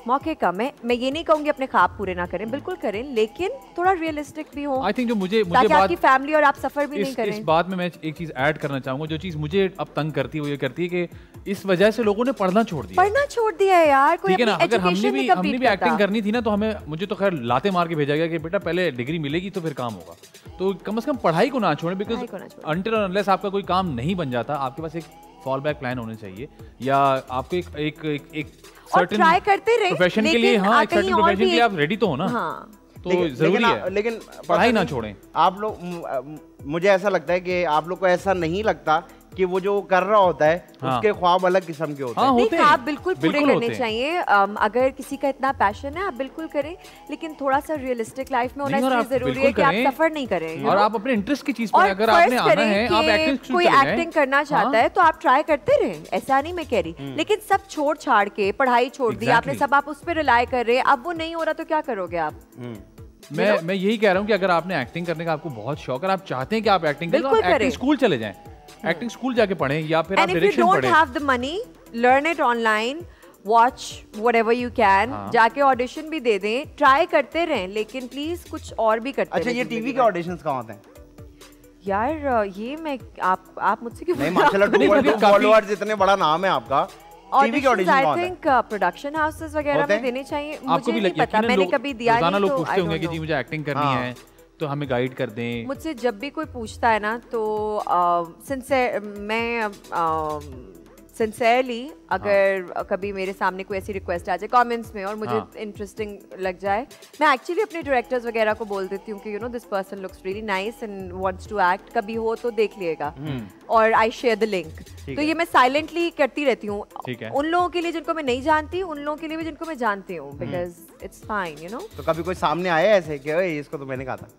मौके कम है। मैं ये नहीं कहूंगी अपने ख्वाब पूरे ना करें, बिल्कुल करें, लेकिन थोड़ा रियलिस्टिक भी हो। आई थिंक जो मुझे ताकि आपकी फैमिली और आप सफर भी नहीं करें। इस बात में मैं एक चीज ऐड करना चाहूंगा, जो चीज मुझे अब तंग करती है वो ये करती है कि इस वजह से लोगों ने पढ़ना छोड़ दिया है यार। ठीक है ना, अगर हमने भी एक्टिंग करनी थी ना तो मुझे तो खैर लाते मार के भेजा गया कि बेटा पहले डिग्री मिलेगी तो फिर काम होगा, तो कम से कम पढ़ाई को ना छोड़ें, बिकॉज अनटिल और अनलेस आपका कोई काम नहीं बन जाता, आपके पास एक फॉल बैक प्लान होना चाहिए, या आपको एक सर्टेन ट्राई करते रहे प्रोफेशन के लिए। हाँ, एक सर्टेन प्रोफेशन के लिए आप रेडी तो हो ना। हाँ। तो जरूरी है, लेकिन पढ़ाई ना छोड़ें। आप लोग, मुझे ऐसा लगता है कि आप लोग को ऐसा नहीं लगता कि वो जो कर रहा होता है उसके ख्वाब अलग किस्म के होते हैं। नहीं, आप बिल्कुल पूरे करने चाहिए। अगर किसी का इतना पैशन है आप बिल्कुल करें, लेकिन थोड़ा सा रियलिस्टिक लाइफ में होना जरूरी है कि आप सफर नहीं करें और आप अपने इंटरेस्ट की चीज पर अगर आपने आना है, आप कोई एक्टिंग करना चाहता है तो आप ट्राई करते रहें, ऐसा नहीं मैं कह रही, लेकिन सब छोड़ छाड़ के पढ़ाई छोड़ दी आपने, सब आप उस पर रिलाई कर रहे हैं, अब वो नहीं हो रहा तो क्या करोगे आप? मैं यही कह रहा हूँ कि अगर आपने एक्टिंग करने का आपको बहुत शौक है, आप चाहते हैं कि आप एक्टिंग करें, तो एक्टिंग स्कूल चले जाएं, एक्टिंग स्कूल जाके पढ़ें, या फिर आप डायरेक्शन पढ़ें। And if you don't have the money, learn it online, watch whatever you can, जाके ऑडिशन भी दे दें, ट्राई करते रहें, लेकिन प्लीज कुछ और भी करते रहें। अच्छा, ये टीवी के ऑडिशंस कहाँ होते हैं? यार ये मैं आप मुझसे क्यों? नहीं, माशाल्लाह 2.2 फॉलोअर्स, इतने बड़ा नाम है आपका। टीवी के audition I think production houses वगैरह में देने चाहिए, मुझे नहीं पता, मैंने कभी दिया नहीं, लोग पूछते होंगे कि जी मुझे एक्टिंग करनी है तो हमें गाइड कर दें। मुझसे जब भी कोई पूछता है ना तो सिंसेरली अगर कभी मेरे सामने कोई ऐसी रिक्वेस्ट आ जाए कमेंट्स में और मुझे इंटरेस्टिंग लग जाए, मैं एक्चुअली अपने डायरेक्टर्स वगैरह को बोल देती हूँ कि you know this person looks really nice and wants to act, कभी हो तो देख लिएगा, और आई शेयर द लिंक। तो ये मैं साइलेंटली करती रहती हूँ उन लोगों के लिए जिनको मैं नहीं जानती, उन लोगों के लिए भी जिनको मैं जानती हूँ, because it's fine, you know. तो कभी कोई सामने आया ऐसे कि ओए इसको तो मैंने कहा था?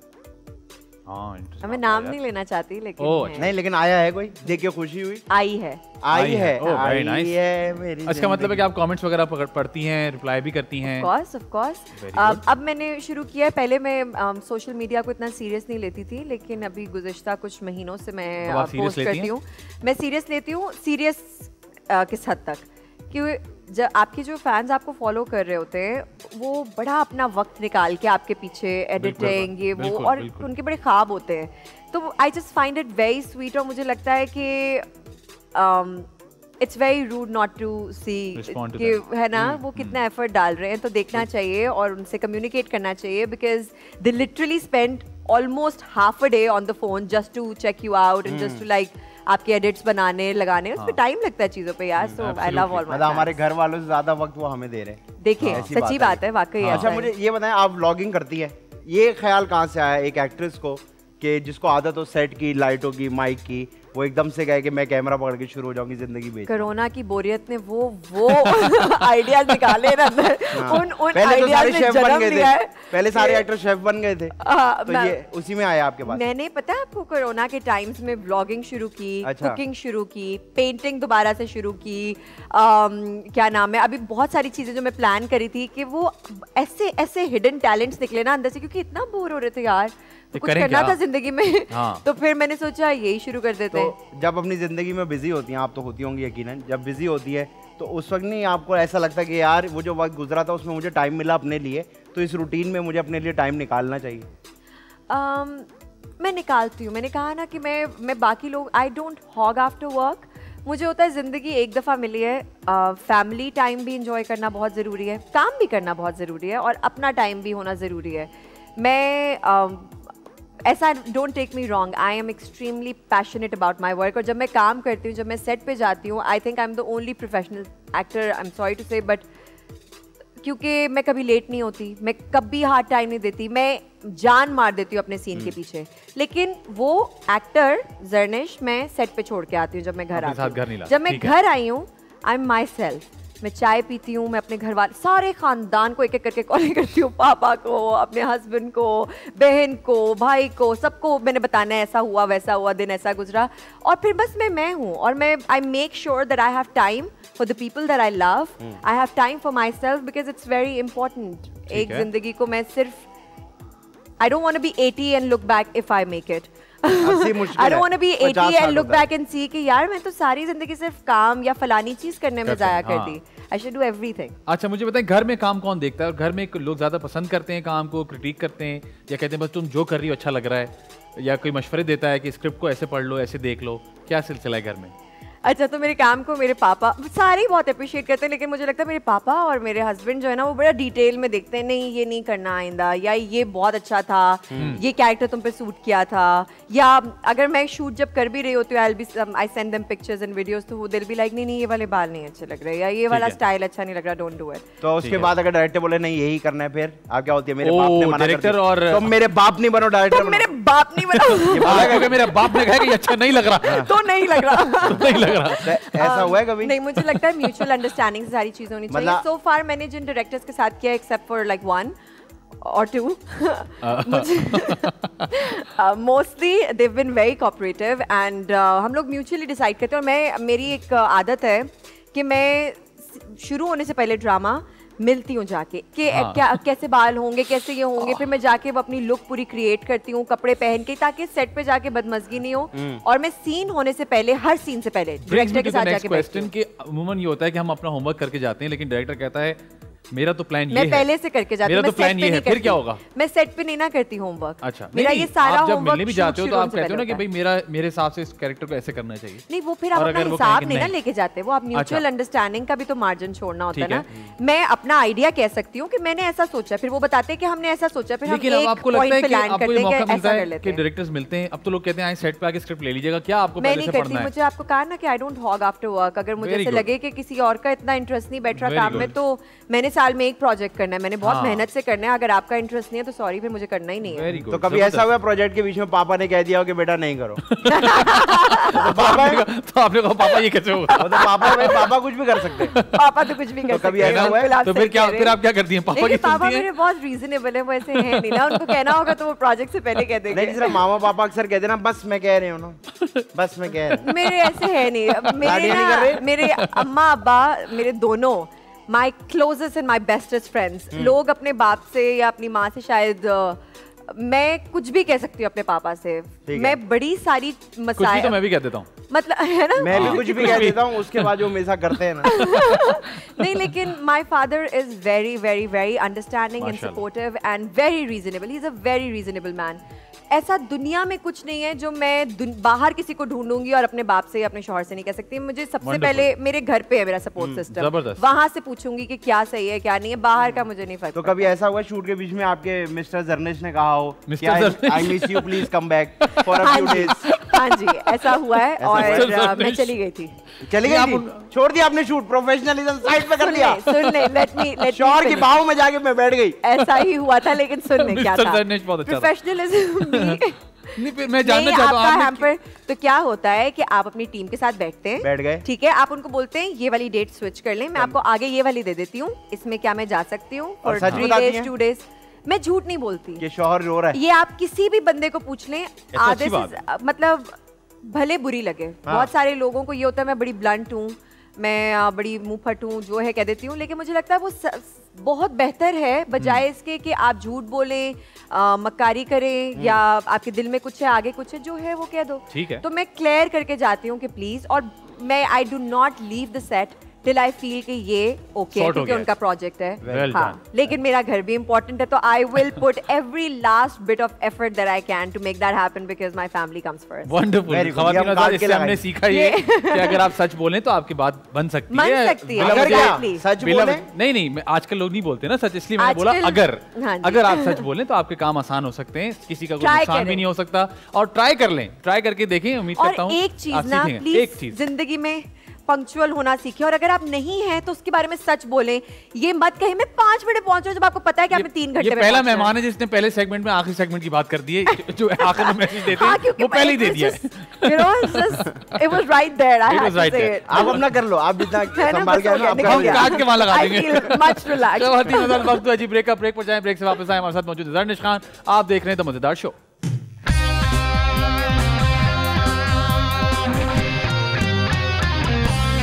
मैं नाम नहीं लेना चाहती, लेकिन नहीं, लेकिन आया है कोई, देख के खुशी हुई? आई है। Very nice. मेरी अच्छा, मतलब है कि आप कमेंट्स वगैरह पढ़ती हैं, रिप्लाई भी करती हैं? Of course. अब मैंने शुरू किया है, पहले मैं सोशल मीडिया को इतना सीरियस नहीं लेती थी, लेकिन अभी गुज़िश्ता कुछ महीनों से मैं पोस्ट करती हूँ। मैं सीरियस लेती हूँ, सीरियस किस हद तक कि जब आपके जो फैंस आपको फॉलो कर रहे होते हैं वो बड़ा अपना वक्त निकाल के आपके पीछे एडिटिंग ये वो, और उनके बड़े ख्वाब होते हैं, तो I just find it very sweet, और मुझे लगता है कि it's very rude not to see कि है ना वो कितना एफर्ट डाल रहे हैं, तो देखना चाहिए और उनसे कम्युनिकेट करना चाहिए, because they literally spend almost half a day on the phone just to check you out and just to like आपके एडिट्स बनाने लगाने, उसमें टाइम लगता है चीजों पे यार। So I love all my, हमारे घर वालों से ज्यादा वक्त वो हमें दे रहे हैं। देखिए सच्ची बात है वाकई। अच्छा, मुझे ये बताएं, आप व्लॉगिंग करती है, ये ख्याल कहाँ से आया एक एक्ट्रेस को कि जिसको आदत हो सेट की, लाइटों की, माइक की, वो एकदम से कहे कि मैं कैमरा पकड़ के शुरू हो जाऊंगी जिंदगी बेचना। कोरोना की बोरियत ने वो आइडियाज निकाले ना अंदर। उन आइडियाज ने जन्म लिया है। पहले सारे एक्टर शेफ बन गए थे, तो ये उसी में आया आपके पास। मैंने पता है आपको कोरोना के टाइम्स में व्लॉगिंग शुरू की, कुकिंग शुरू की, पेंटिंग दोबारा से शुरू की, क्या नाम है, अभी बहुत सारी चीजें जो मैं प्लान करी थी कि वो ऐसे हिडन टैलेंट्स निकले ना अंदर से, क्योंकि इतना बोर हो रहे थे यार, तो कुछ करना था जिंदगी में। हाँ। तो फिर मैंने सोचा यही शुरू कर देते हैं। तो जब अपनी जिंदगी में बिजी होती हैं, आप तो होती होंगी यकीनन, जब बिजी होती है तो उस वक्त नहीं आपको ऐसा लगता कि यार वो जो वक्त गुजरा था उसमें मुझे टाइम मिला अपने लिए, तो इस रूटीन में मुझे अपने लिए टाइम निकालना चाहिए? मैं निकालती हूँ। मैंने कहा ना कि मैं बाकी लोग, I don't hog after work. मुझे होता है ज़िंदगी एक दफ़ा मिली है, फैमिली टाइम भी इंजॉय करना बहुत ज़रूरी है, काम भी करना बहुत ज़रूरी है, और अपना टाइम भी होना ज़रूरी है। मैं ऐसा, don't take me wrong, I am extremely passionate about my work, और जब मैं काम करती हूँ, जब मैं सेट पे जाती हूँ, I think I am the only professional actor, I am sorry to say, but क्योंकि मैं कभी लेट नहीं होती, मैं कभी हार्ड टाइम नहीं देती, मैं जान मार देती हूँ अपने सीन के पीछे, लेकिन वो एक्टर जर्निश मैं सेट पे छोड़ के आती हूँ जब मैं घर आती हूँ। जब मैं घर आई हूँ, आई एम माई सेल्फ। मैं चाय पीती हूँ, मैं अपने घर वाले सारे खानदान को एक एक करके कॉल करती हूँ, पापा को, अपने हस्बैंड को, बहन को, भाई को, सबको मैंने बताना है ऐसा हुआ, वैसा हुआ, दिन ऐसा गुजरा, और फिर बस मैं हूँ, और मैं I make sure that I have time for the people that I love, I have time for my self, because it's very important. एक जिंदगी को मैं सिर्फ, I don't want to be 80 and look back if I make it. I don't want to be 80 and look back and see कि यार मैं तो सारी जिंदगी सिर्फ काम या फलानी चीज करने में जाया कर दी। I should do everything. अच्छा मुझे बताएं, घर में काम कौन देखता है, और घर में लोग ज्यादा पसंद करते हैं काम को, क्रिटिक करते हैं, या कहते हैं बस तुम जो कर रही हो अच्छा लग रहा है, या कोई मशवरे देता है कि स्क्रिप्ट को ऐसे पढ़ लो, ऐसे देख लो, क्या सिलसिला है घर में? अच्छा, तो मेरे काम को मेरे पापा सारे बहुत अप्रिशिएट करते हैं, लेकिन मुझे लगता है मेरे पापा और मेरे हस्बैंड जो है ना, वो बड़ा डिटेल में देखते हैं, नहीं ये नहीं करना आइंदा, या ये बहुत अच्छा था, ये कैरेक्टर तुम पे सूट किया था, या अगर मैं शूट जब कर भी रही होती हूँ, I send them pictures and videos, तो वो दिल भी लाइक नहीं ये वाले बाल नहीं अच्छे लग रहे, या ये वाला स्टाइल अच्छा नहीं लग रहा, डोंट डू इट। तो उसके बाद अगर डायरेक्टर बोले नहीं यही करना है, फिर आप क्या होती है? मेरे बाप ने मना कर दिया, और तुम मेरे बाप नहीं बनो डायरेक्टर, मेरे बाप नहीं बनो, मेरे बाप ने कहा कि अच्छा नहीं लग रहा, तो नहीं लग रहा, नहीं लग रहा। ऐसा हुआ है कभी? नहीं, मुझे लगता है म्यूचुअल अंडरस्टैंडिंग से सारी चीजें होनी चाहिए। सो फार मैंने जिन डायरेक्टर्स के साथ किया, except for like 1 or 2, mostly they have been very cooperative, and हम लोग म्यूचुअली डिसाइड करते हैं। और मेरी एक आदत है कि मैं शुरू होने से पहले ड्रामा मिलती हूँ जाके कि क्या कैसे बाल होंगे, कैसे ये होंगे, फिर मैं जाके वो अपनी लुक पूरी क्रिएट करती हूँ कपड़े पहन के, ताकि सेट पे जाके बदमजगी नहीं हो, और मैं सीन होने से पहले, हर सीन से पहले डायरेक्टर के साथ जाके क्वेश्चन के अमूमन ये होता है कि हम अपना होमवर्क करके जाते हैं, लेकिन डायरेक्टर कहता है मेरा तो प्लान ये है, मैं पहले से करके जाती हूं, मेरा तो प्लान ये है, फिर क्या होगा? मैं सेट पे नहीं ना करती होमवर्क। अच्छा, मेरा ये सारा आप जब होमवर्क मिलने भी जाते हो तो आप कहते हो ना कि भाई मेरे हिसाब से इस कैरेक्टर को ऐसे करना चाहिए। नहीं, वो फिर आप अपना हिसाब नहीं ना लेके जाते, वो आप म्यूचुअल अंडरस्टैंडिंग का भी तो मार्जिन छोड़ना होता है ना। मैं अपना आइडिया कह सकती हूँ कि मैंने ऐसा सोचा, फिर वो बताते हैं कि हमने ऐसा सोचा, फिर हम एक पॉइंट पे लैंड करते हैं कि ऐसा कर लेते हैं। डायरेक्टर्स मिलते हैं, अब तो लोग कहते हैं सेट पे आके स्क्रिप्ट ले लीजिएगा, क्या आपको मैं नहीं करती। मुझे आपको कहा ना कि I don't hog after work. अगर मुझे ऐसे लगे कि किसी और का इतना इंटरेस्ट नहीं बैठ रहा काम में, तो मैंने साल में एक प्रोजेक्ट करना है, मैंने बहुत मेहनत से करना है। अगर आपका इंटरेस्ट नहीं है तो सॉरी, फिर मुझे करना ही नहीं है। तो कभी ऐसा हुआ प्रोजेक्ट के बीच में पापा ने कह दिया हो कि बेटा नहीं करो? तो आपने कहा पापा ये कैसे होगा? तो पापा कुछ भी कर सकते हैं, पापा तो कुछ भी कर सकते हैं। कभी ऐसा हुआ है? तो फिर आप क्या करती हैं? पापा मेरे बहुत रीजनेबल है, वो ऐसे है नहीं ना, उनको कहना होगा तो वो प्रोजेक्ट से पहले कह देंगे। नहीं, सिर्फ मामा पापा अक्सर कहते हैं ना, बस मैं कह रही हूँ ना, बस मैं कह रही हूँ। मेरे ऐसे है नहीं, मेरे अम्मा अब्बा मेरे दोनों my closest and my bestest friends, लोग अपने बाप से या अपनी माँ से शायद मैं कुछ भी कह सकती हूँ अपने पापा से। मैं बड़ी सारी मसाइल तो मैं भी कह देता हूँ, मतलब है ना, मैं भी कुछ भी कह देता हूँ, उसके बाद जो हमेशा करते हैं ना। नहीं, लेकिन my father is very very very understanding and supportive and very reasonable. He is a very reasonable man. ऐसा दुनिया में कुछ नहीं है जो मैं बाहर किसी को ढूंढूंगी और अपने बाप से या अपने शौहर से नहीं कह सकती। मुझे सबसे पहले मेरे घर पे है मेरा सपोर्ट सिस्टम, वहां से पूछूंगी कि क्या सही है क्या नहीं है, बाहर का मुझे नहीं फर्क। तो कभी ऐसा हुआ शूट के बीच में आपके मिस्टर जर्नेश ने कहा हो I miss you, please come back for a few days? हाँ जी, ऐसा हुआ है, और मैं चली गई थी। छोड़ दिया आपने शूट, प्रोफेशनलिज्म साइड पे कर दिया। सुन ले, लेट शौहर की बाहों में जाके मैं बैठ गई। ऐसा ही हुआ था, लेकिन सुन ले क्या था, प्रोफेशनलिज्म नहीं फिर मैं जानना चाहता हूँ आपका हैम्पर तो क्या होता है कि आप अपनी टीम के साथ बैठते हैं, बैठ गए, ठीक है, आप उनको बोलते हैं ये वाली डेट स्विच कर लें, मैं आपको आगे ये वाली दे देती हूँ, इसमें क्या मैं जा सकती हूँ फॉर 3 days 2 days। मैं झूठ नहीं बोलती, ये शौहर रो रहा है, ये आप किसी भी बंदे को पूछ लें, आधे से मतलब भले बुरी लगे, बहुत सारे लोगों को ये होता है मैं बड़ी ब्लंट हूँ, मैं बड़ी मुंह फट हूँ, जो है कह देती हूँ, लेकिन मुझे लगता है वो बहुत बेहतर है बजाय इसके कि आप झूठ बोलें, मक्कारी करें या आपके दिल में कुछ है आगे कुछ है, जो है वो कह दो। ठीक है। तो मैं क्लियर करके जाती हूँ कि प्लीज, और मैं I do not leave the set till I feel कि ये ओके है क्योंकि उनका प्रोजेक्ट है। हाँ, लेकिन मेरा घर भी इम्पोर्टेंट है, तो I will put every last bit of effort that I can to make that happen because my family comes first. Wonderful. ख़वातीन हज़रात, इससे हमने सीखा ये कि अगर आप सच बोलें तो आपकी बात बन सकती है। अगर क्या सच बोले, नहीं आजकल लोग नहीं बोलते ना सच, इसलिए मैंने बोला अगर आप सच बोलें तो आपके काम आसान हो सकते हैं, किसी का कोई नुकसान भी नहीं हो सकता, और ट्राई कर लें, ट्राई करके देखें, उम्मीद करता हूँ। एक चीज ना प्लीज जिंदगी में पंक्चुअल होना सीखे, और अगर आप नहीं हैं तो उसके बारे में सच बोलें, ये मत कहें मैं 5 मिनट पहुंच रहा हूं जब आपको पता है कि आपने 3 घंटे में। पहला मेहमान है जिसने पहले सेगमेंट में आखिरी सेगमेंट की बात कर दी है, जो आखिर में मैसेज देते हैं वो पहले ही दे दिया है। You know, it was right there. I had to say it. आप अपना कर लो, आप जितना संभाल के हम काट के वहां लगा देंगे। Much relaxed. ख़वातीन हज़रात, वक्त हुआ जी ब्रेक का, ब्रेक पर जाएं, ब्रेक से वापस आए, हमारे साथ मौजूद है ज़रनिश खान, आप देख रहे हैं द मज़ेदार शो।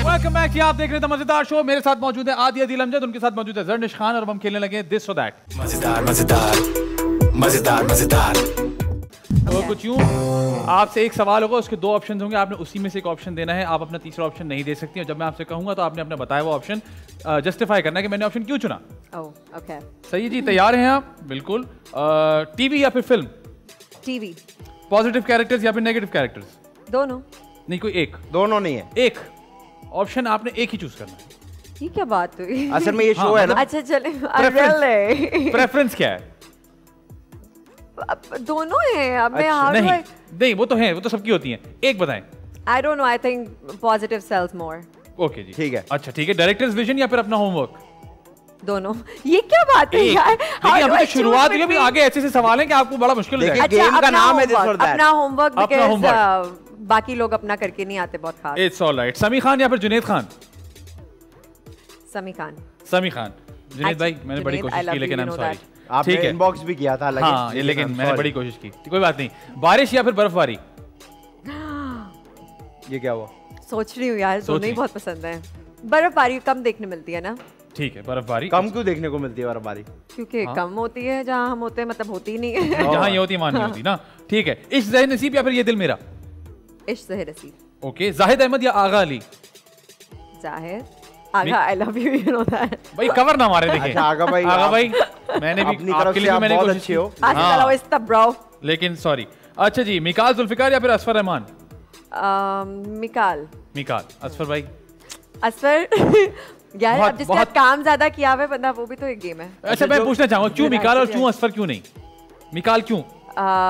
वेलकम बैक जी, आप देख रहे हैं द मजेदार शो, मेरे साथ मौजूद है आदि अदील अमजद, उनके साथ मौजूद है ज़रनिश खान, और हम खेलने लगे दिस और दैट। मजेदार मजेदार मजेदार मजेदार। तो कुछ यूं आपसे एक सवाल होगा, उसके 2 ऑप्शन होंगे, आपने उसी में से एक ऑप्शन देना है, आप अपना तीसरा ऑप्शन नहीं दे सकती, और जब मैं आपसे कहूंगा तो आपने अपना बताया हुआ ऑप्शन जस्टिफाई करना है कि मैंने ऑप्शन क्यों चुना। ओके, सही है जी, तैयार हैं आप? बिल्कुल। टीवी या फिर फिल्म? टीवी। पॉजिटिव कैरेक्टर्स या फिर नेगेटिव कैरेक्टर्स? दोनों। नहीं, कोई एक? दोनों नहीं है, एक ऑप्शन आपने एक ही चूज करना है। ये क्या बात हुई? असल में ये शो है ना। अच्छा चले, प्रेफरेंस क्या है? दोनों हैं। अब मैं नहीं वो तो है, वो तो सबकी होती हैं, एक बताएं। I don't know, I think positive sells more. Okay जी, ठीक है। अच्छा ठीक है, डायरेक्टर्स विजन या फिर अपना होमवर्क? दोनों। ये क्या बात है यार? देखिए अभी तो शुरुआत हुई है, अभी आगे ऐसे सवाल हैं कि आपको बड़ा मुश्किल हो जाएगा। गेम का नाम है दिस और दैट। अपना होमवर्क, बिकॉज़ बाकी लोग अपना करके नहीं आते बहुत खास। It's alright. समी खान या फिर जुनैद खान? समी खान। समी खान। जुनैद भाई, मैंने बड़ी कोशिश की लेकिन आई एम सॉरी। आपने इनबॉक्स भी किया था, हाँ, लेकिन मैंने बड़ी कोशिश की, कोई बात नहीं। बारिश या फिर बर्फबारी? ये क्या हुआ? सोच रही हूँ यार, दोनों ही बहुत पसंद है। बर्फबारी कम देखने मिलती है ना। ठीक है, बर्फबारी कम क्यों देखने को मिलती है बर्फबारी? क्योंकि कम होती है जहाँ हम होते हैं, मतलब होती ही नहीं है। जहाँ ये होती है वहाँ नहीं होती ना। ठीक है, इश्क ज़हे नसीब या फिर ये दिल मेरा? इश्क ज़हे नसीब। ओके, जाहिद अहमद या Agha Ali? Zahid. Agha, I love you, you know that. भाई कवर ना मारे, देखिए। अच्छा, आगा भाई, मैंने भी आपके लिए मैंने कोशिश की हो। हाँ, लेकिन सॉरी। अच्छा जी, मिकाल जुल्फिकार या फिर असफर रहमान? मिकाल। असफर भाई? असफर यार, अब जिसका काम ज्यादा किया हुआ है बंदा, वो भी तो एक गेम है। अच्छा, मैं पूछना चाहूंगा, क्यों मिकाल और क्यों असफर, क्यों नहीं मिकाल, क्यों?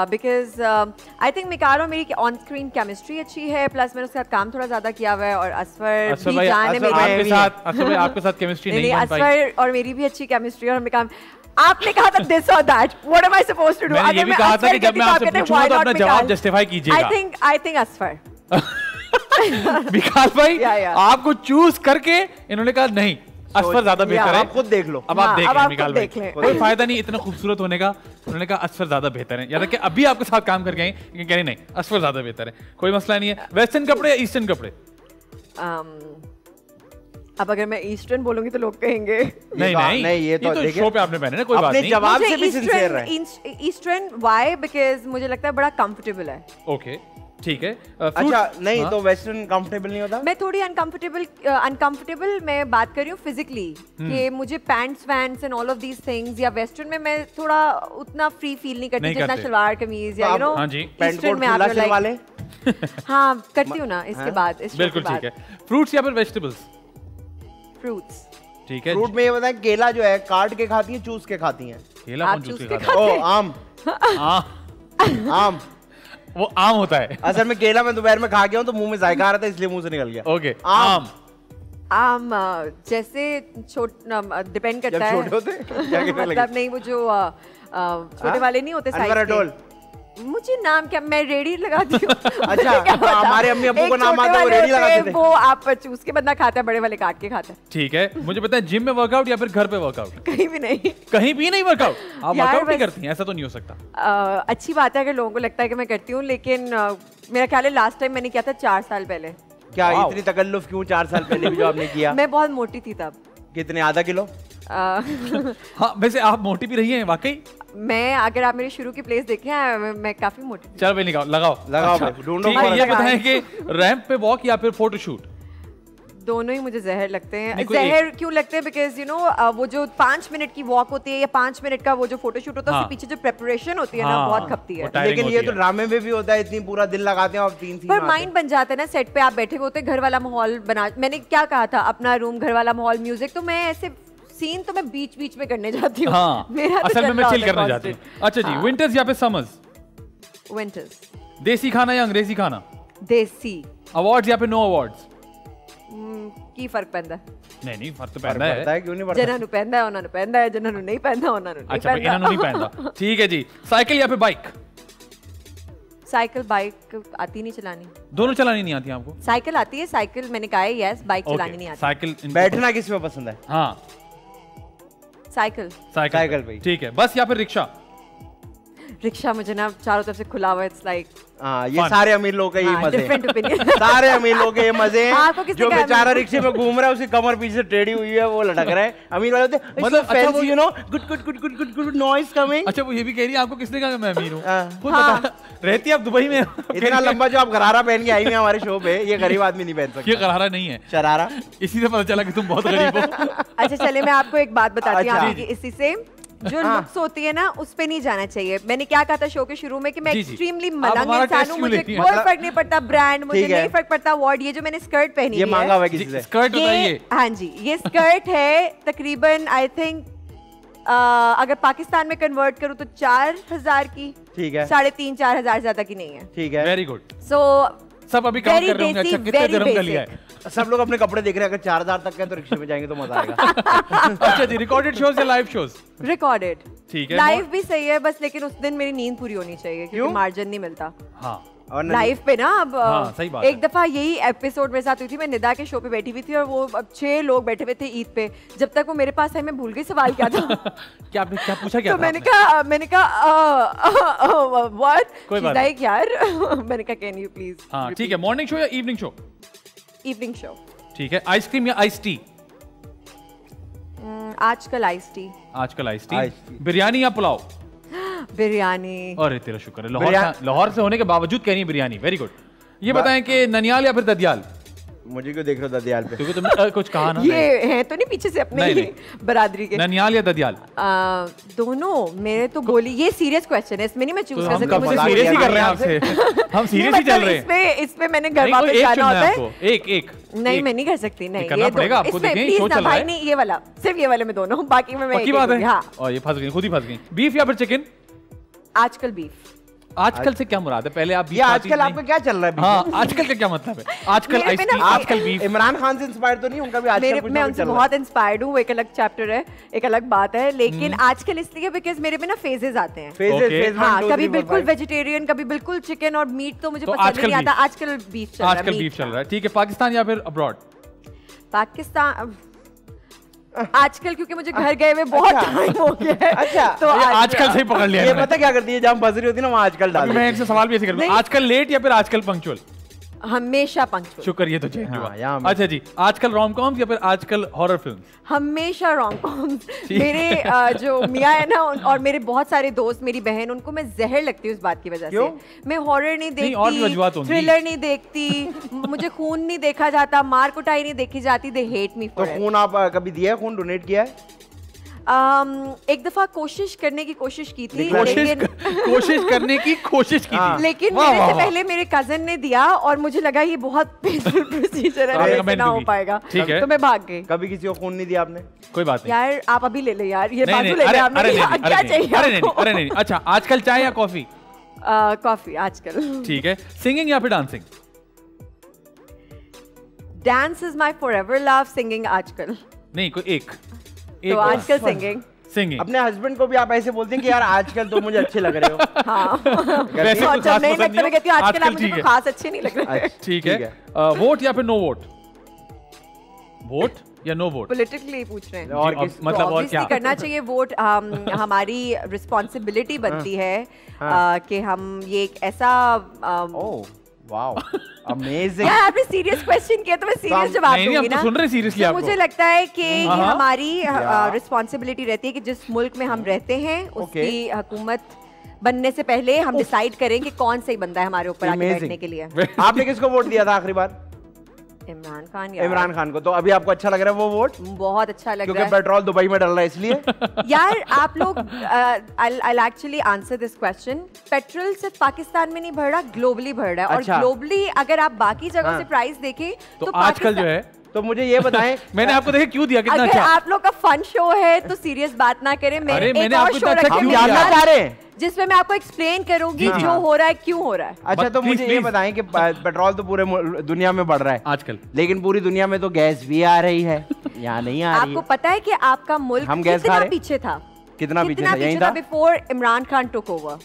बिकॉज आई थिंक मिकाल और मेरी ऑन स्क्रीन केमिस्ट्री अच्छी है, प्लस मैंने उसके साथ काम थोड़ा ज्यादा किया हुआ है, और असफर भी जाने मेरी आपके साथ केमिस्ट्री नहीं बन पाई। असफर और मेरी भी अच्छी केमिस्ट्री, और मिकाल आपने कहा था दिस और that, what am I supposed to do? मैंने ये भी कहा था कि जब मैं आपसे पूछूंगा तो अपना जवाब जस्टिफाई कीजिएगा। I think Asfar. मिकाल भाई, आपको चूज करके इन्होंने कहा नहीं, असफर ज्यादा बेहतर है। आप खुद देख लो। अब आप देख लें मिकाल भाई, कोई फायदा नहीं इतना खूबसूरत होने का। उन्होंने कहा असफर ज्यादा बेहतर है, याद रखिए अभी आपके साथ काम करके आए, कह रहे नहीं असफर ज्यादा बेहतर है, कोई मसला नहीं है। वेस्टर्न कपड़े या ईस्टर्न कपड़े? अब अगर मैं ईस्टर्न बोलूंगी तो लोग कहेंगे नहीं, ये तो शो पे आपने पहने ना, कोई बात नहीं। जवाब से भी सिंसियर रहे। Eastern why? बिकॉज़ मुझे लगता है बड़ा कंफर्टेबल है। ओके ठीक है। अच्छा नहीं तो वेस्टर्न कंफर्टेबल नहीं होता? मैं थोड़ी अनकंफर्टेबल मैं बात कर रही हूँ फिजिकली, कि मुझे pants wants and all of these things, या वेस्टर्न में मैं थोड़ा उतना फ्री फील नहीं करती जितना सलवार कमीज या यू नो ईस्टर्न में आप वाले। हाँ करती हूँ ना इसके बाद। बिल्कुल ठीक है। फ्रूट्स या फिर वेजिटेबल्स? फ्रूट्स। ठीक है। फ्रूट में ये बताएं, केला जो है काट के खाती है, चूस के खाती है? केला कौन चूस के खाता है? आम। आम वो आम होता है। असल में केला मैं दोपहर में खा गया हूँ तो मुंह में जायका आ रहा था, इसलिए मुंह से निकल गया। ओके, आम जैसे डिपेंड करता है। छोटे होते मतलब नहीं, वो जो छोटे वाले नहीं होते साइज के। मुझे नाम क्या, मैं रेडी लगाती हूँ। अच्छा, हमारे अम्मी अब्बू को नाम आता है वो रेडी लगाते थे। वो आप चूस के बंदा खाता है, बड़े वाले काट के खाता है। ठीक है, मुझे पता है जिम में वर्कआउट या फिर घर पे वर्कआउट? कहीं भी नहीं। कहीं भी नहीं वर्कआउट? आप वर्कआउट नहीं करती हैं? ऐसा तो नहीं हो सकता। अच्छी बात है अगर लोगों को लगता है कि मैं करती हूँ, लेकिन मेरा ख्याल है लास्ट टाइम मैंने किया था 4 साल पहले। क्या इतनी तकल्लुफ क्यों 4 साल पहले भी जो आपने किया? मैं बहुत मोटी थी तब। कितने, आधा किलो? हाँ, वैसे आप मोटी भी रही हैं वाकई। मैं, अगर आप मेरी शुरू की प्लेस देखें, मैं काफी मोटी थी। चल भाई लगाओ। अच्छा, ढूंढो। ये बताएं कि रैंप पे वॉक या फिर फोटोशूट? दोनों ही मुझे जहर लगते हैं। जहर क्यों लगते हैं? बिकॉज यू नो वो जो 5 मिनट की वॉक होती है या 5 मिनट का वो जो फोटोशूट होता है, उसके पीछे जो प्रिपरेशन होती है ना, बहुत खपती है। लेकिन ये तो ड्रामे में भी होता है, इतनी पूरा दिन लगाते हैं और 3 सीन पर माइंड बन जाता है ना, सेट पे आप बैठे हुए होते हैं, घर वाला माहौल बना। मैंने क्या कहा था, अपना रूम, घर वाला माहौल, म्यूजिक, तो मैं ऐसे सीन तो मैं बीच बीच में करने जाती हूँ। हाँ, मेरा असल में मैं चिल करने जाती हूँ। अच्छा जी, विंटर्स या फिर समर्स? विंटर्स। देसी खाना या अंग्रेजी खाना? देसी। अवार्ड्स या फिर नो अवार्ड्स? की फर्क पैंदा है? नहीं फर्क तो पैंदा है। क्यों नहीं पड़ता? जिन्हां नु पैंदा है उन्हां नु पैंदा है, जिन्हां नु नहीं पैंदा उन्हां नु नहीं पैंदा। अच्छा, इन्हां नु नहीं पैंदा। ठीक है जी, साइकिल या फिर बाइक? साइकिल। बाइक आती नहीं चलानी। दोनों चलानी नहीं आती आपको? साइकिल आती है, साइकिल मैंने कहा है यस, बाइक चलानी नहीं आती। साइकिल। बैठना किस में पसंद है? हाँ, साइकिल। साइकिल भाई। ठीक है, बस या फिर रिक्शा? रिक्शा मुझे ना चारों तरफ से खुला हुआ, इट्स लाइक ये सारे अमीर लोगों का ये मजे हैं। सारे अमीर लोगों के ये मजे हैं। जो बेचारा रिक्शे में घूम रहा है, उसकी कमर पीछे टेढ़ी हुई है, वो लटक रहा है। अमीर वाले होते हैं मतलब fancy, you know, good good good good good good noise coming. अच्छा, वो ये भी कह रही है, आपको किसने कहा मैं अमीर हूँ? खुद बता। रहती है आप दुबई में। इतना लंबा जो आप गरारा पहन के आई हुई हमारे शो पे, ये गरीब आदमी नहीं पहन सकता। ये गरारा नहीं है, शरारा। इसी से पता चला कि तुम बहुत गरीब हो। अच्छा चले, मैं आपको एक बात बताती हूँ। इसी से जो लुक्स होती है ना, उस पे नहीं जाना चाहिए। मैंने क्या कहा था शो के शुरू में कि मैं एक्सट्रीमली मलंग इंसान हूँ, मुझे कोई फर्क नहीं पड़ता ब्रांड, मुझे नहीं फर्क पड़ता अवार्ड। ये जो मैंने स्कर्ट पहनी है, ये मांगा हुआ है किसी से? स्कर्ट बताइए। हाँ जी, ये स्कर्ट है तकरीबन आई थिंक अगर पाकिस्तान में कन्वर्ट करूँ तो 4000 की। ठीक है, 3500-4000 ज्यादा की नहीं है। ठीक है, वेरी गुड। सो सब अभी काम कर रहे होंगे। अच्छा, कितने दिरहम का लिया है? सब लोग अपने कपड़े देख रहे हैं। अगर 4000 तक है तो रिक्शे में जाएंगे तो मजा आएगा। अच्छा जी, रिकॉर्डेड शोज या लाइव शोज? रिकॉर्डेड। ठीक है, लाइव भी सही है, बस लेकिन उस दिन मेरी नींद पूरी होनी चाहिए क्योंकि मार्जिन नहीं मिलता। हाँ, लाइव पे ना अब सही बात एक दफा यही एपिसोड मेरे साथ हुई थी। मैं निदा के शो पे बैठी हुई थी और वो अब 6 लोग बैठे हुए थे ईद पे। जब तक वो मेरे पास है, मैं भूल गई सवाल क्या था। क्या आपने क्या पूछा? क्या तो मैंने कहा व्हाट, कोई बात नहीं यार। मैंने कहा कैन यू प्लीज। हाँ ठीक है, मॉर्निंग शो या इवनिंग शो? Evening show. ठीक है, आइसक्रीम या आइस टी? आजकल आइस टी। आजकल आइस टी। बिरयानी या पुलाव? बिरयानी। अरे तेरा शुक्र है, लाहौर से होने के बावजूद कह रही है बिरयानी। Very good. ये बताएं कि ननियाल या फिर ददियाल? मुझे क्यों देख रहे हो ददियाल पे? क्योंकि तुमने कुछ कहा ना। ये है तो नहीं पीछे से अपने ही बरादरी के। ननियाल या ददियाल? दोनों। मेरे तो बोली, ये सीरियस क्वेश्चन है, इसमें नहीं मैं चूज कर सकती। मुझे सीरियस ही कर रहे हैं आपसे। हम सीरियस ही चल रहे हैं। इसमें मैंने घर वापस जाना होता है। एक नहीं, मैं नहीं कर सकती। नहीं, करना पड़ेगा आपको। देखें शो चल रहा है। नहीं, ये वाला, सिर्फ ये वाले में दोनों, बाकी में मैं पक्की बात है। और ये फंस गई, खुद ही फंस गई। बीफ या फिर चिकन? आजकल बीफ। आजकल से क्या मुराद है? पहले आप ये आजकल आपका क्या चल रहा है? हाँ, आजकल का क्या मतलब है? आजकल आजकल बीफ। इमरान खान से इंस्पायर तो नहीं? उनका भी आजकल कुछ मैं उनसे बहुत इंस्पायर्ड हूँ। वो एक अलग चैप्टर है, एक अलग बात है। लेकिन आजकल इसलिए बिकॉज मेरे में ना फेजेस आते हैं। फेजेस, कभी बिल्कुल वेजिटेरियन, कभी बिल्कुल चिकन और मीट तो मुझे पसंद नहीं आता। आजकल बीफ चल रहा है। आजकल बीफ चल रहा है। ठीक है, पाकिस्तान या फिर अब्रॉड? पाकिस्तान आजकल, क्योंकि मुझे घर गए हुए बहुत टाइम हो गया है। अच्छा, तो आजकल से ही पकड़ लिया। ये पता क्या करती है, जहाँ फंस रही होती है ना वहाँ आजकल डाल। मैं इनसे सवाल भी ऐसे करूँ, आजकल लेट या फिर आजकल पंक्चुअल? हमेशा पंक्चुअल। शुक्र, ये तो चेंज हुआ। अच्छा जी, आजकल रोम कॉम्स या फिर आजकल हॉरर फिल्म? हमेशा रोम कॉम्स। मेरे जो मियाँ है ना और मेरे बहुत सारे दोस्त, मेरी बहन, उनको मैं जहर लगती हूँ इस बात की वजह से। मैं हॉरर नहीं देखती, थ्रिलर नहीं देखती, मुझे खून नहीं देखा जाता, मार कुटाई नहीं देखी जाती। They hate me for it. खून आप कभी दिया है? खून डोनेट किया है? एक दफा कोशिश करने की कोशिश की थी, कोशिश करने की कोशिश की थी, लेकिन मेरे से पहले मेरे कजन ने दिया और मुझे लगा ये बहुत पेनफुल प्रोसीजर है, ना हो पाएगा, तो मैं भाग गई। कभी किसी को खून नहीं दिया आपने? कोई बात नहीं यार, आप अभी ले ले यार, ये बाजू ले ले आपने, क्या चाहिए? अरे नहीं। अच्छा, आजकल चाय या कॉफी? कॉफी आजकल। ठीक है, सिंगिंग या फिर dancing? Dance is my forever love, singing आजकल नहीं, कोई एक तो आजकल सिंगिंग। सिंगिंग। अपने हस्बैंड को भी आप ऐसे बोलते हैं कि यार आजकल तो मुझे अच्छे लग रहे हो? हाँ। वैसे तो खास नहीं पसंद लगता, मैं कहती हूँ आजकल आप मुझे ठीक है। खास अच्छे नहीं लग रहे। ठीक है, वोट या फिर नो वोट? वोट या नो वोट? पॉलिटिकली पूछ रहे हैं। और जी, मतलब और क्या करना चाहिए वोट। हमारी रिस्पॉन्सिबिलिटी बनती है कि हम ये एक ऐसा वाओ अमेजिंग। यार आपने सीरियस क्वेश्चन किया तो मैं सीरियस जवाब दूंगी ना। सुन रहे सीरियसली आपको। मुझे लगता है कि ये हमारी रिस्पॉन्सिबिलिटी रहती है कि जिस मुल्क में हम रहते हैं उसकी हुकूमत बनने से पहले हम डिसाइड करें कि कौन सही बंदा है हमारे ऊपर आके बैठने के लिए। आपने किसको वोट दिया था आखिरी बार? इमरान खान। इमरान खान को। तो अभी आपको अच्छा लग रहा है वो वोट? बहुत अच्छा लग रहा है क्योंकि पेट्रोल दुबई में डल रहा है इसलिए। यार आप लोग I'll actually answer this question। Petrol सिर्फ पाकिस्तान में नहीं बढ़ रहा, ग्लोबली बढ़ रहा है। अच्छा। और ग्लोबली अगर आप बाकी जगह से प्राइस देखें तो आजकल जो है, तो मुझे ये बताएं मैंने आपको देखे क्यों दिया, कितना अगर अच्छा। आप लोग का फन शो है तो सीरियस बात ना करें। अरे मैंने एक और शो अच्छा हम जानना चाह रहे हैं जिसमें मैं आपको एक्सप्लेन करूंगी जो हो रहा है क्यों हो रहा है। अच्छा तो मुझे ये बताएं कि पेट्रोल तो पूरे दुनिया में बढ़ रहा है आजकल, लेकिन पूरी दुनिया में तो गैस भी आ रही है, यहाँ नहीं आ रही आपको पता है कि आपका मुल्क हम गैस खा कितना रहे? पीछे था? कितना पीछे था? यहीं था before Imran Khan took over.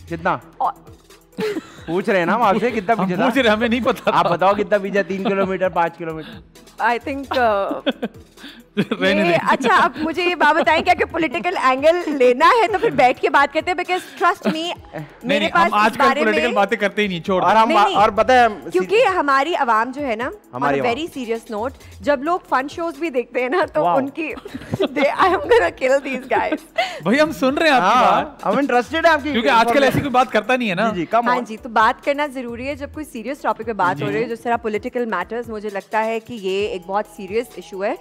कितना पूछ रहे हैं ना हम आपसे, कितना पीछे था? पूछ रहे, हमें नहीं पता। आप बताओ कितना पीछे? 3 किलोमीटर, 5 किलोमीटर? आई थिंक अच्छा अब मुझे ये बात बताएं क्या कि पॉलिटिकल एंगल लेना है तो फिर बैठ के बात करते हैं, बिकॉज़ ट्रस्ट मी मेरे पास आजकल पॉलिटिकल बातें करते ही नहीं, छोड़। और हम और पता है क्योंकि हमारी आवाम जो है ना, हमारी वेरी सीरियस नोट, जब लोग फन शोज भी देखते हैं ना तो उनकी I am gonna kill these guys. भाई हम सुन रहे हैं आपकी बात, हम इंटरेस्टेड है आपकी, क्योंकि आजकल ऐसी कोई बात करता नहीं है ना। जी कम। हाँ जी, तो बात करना जरूरी है जब कोई सीरियस टॉपिक पे बात हो रही है, जिस तरह पॉलिटिकल मैटर्स। मुझे लगता है कि ये एक बहुत सीरियस इशू है,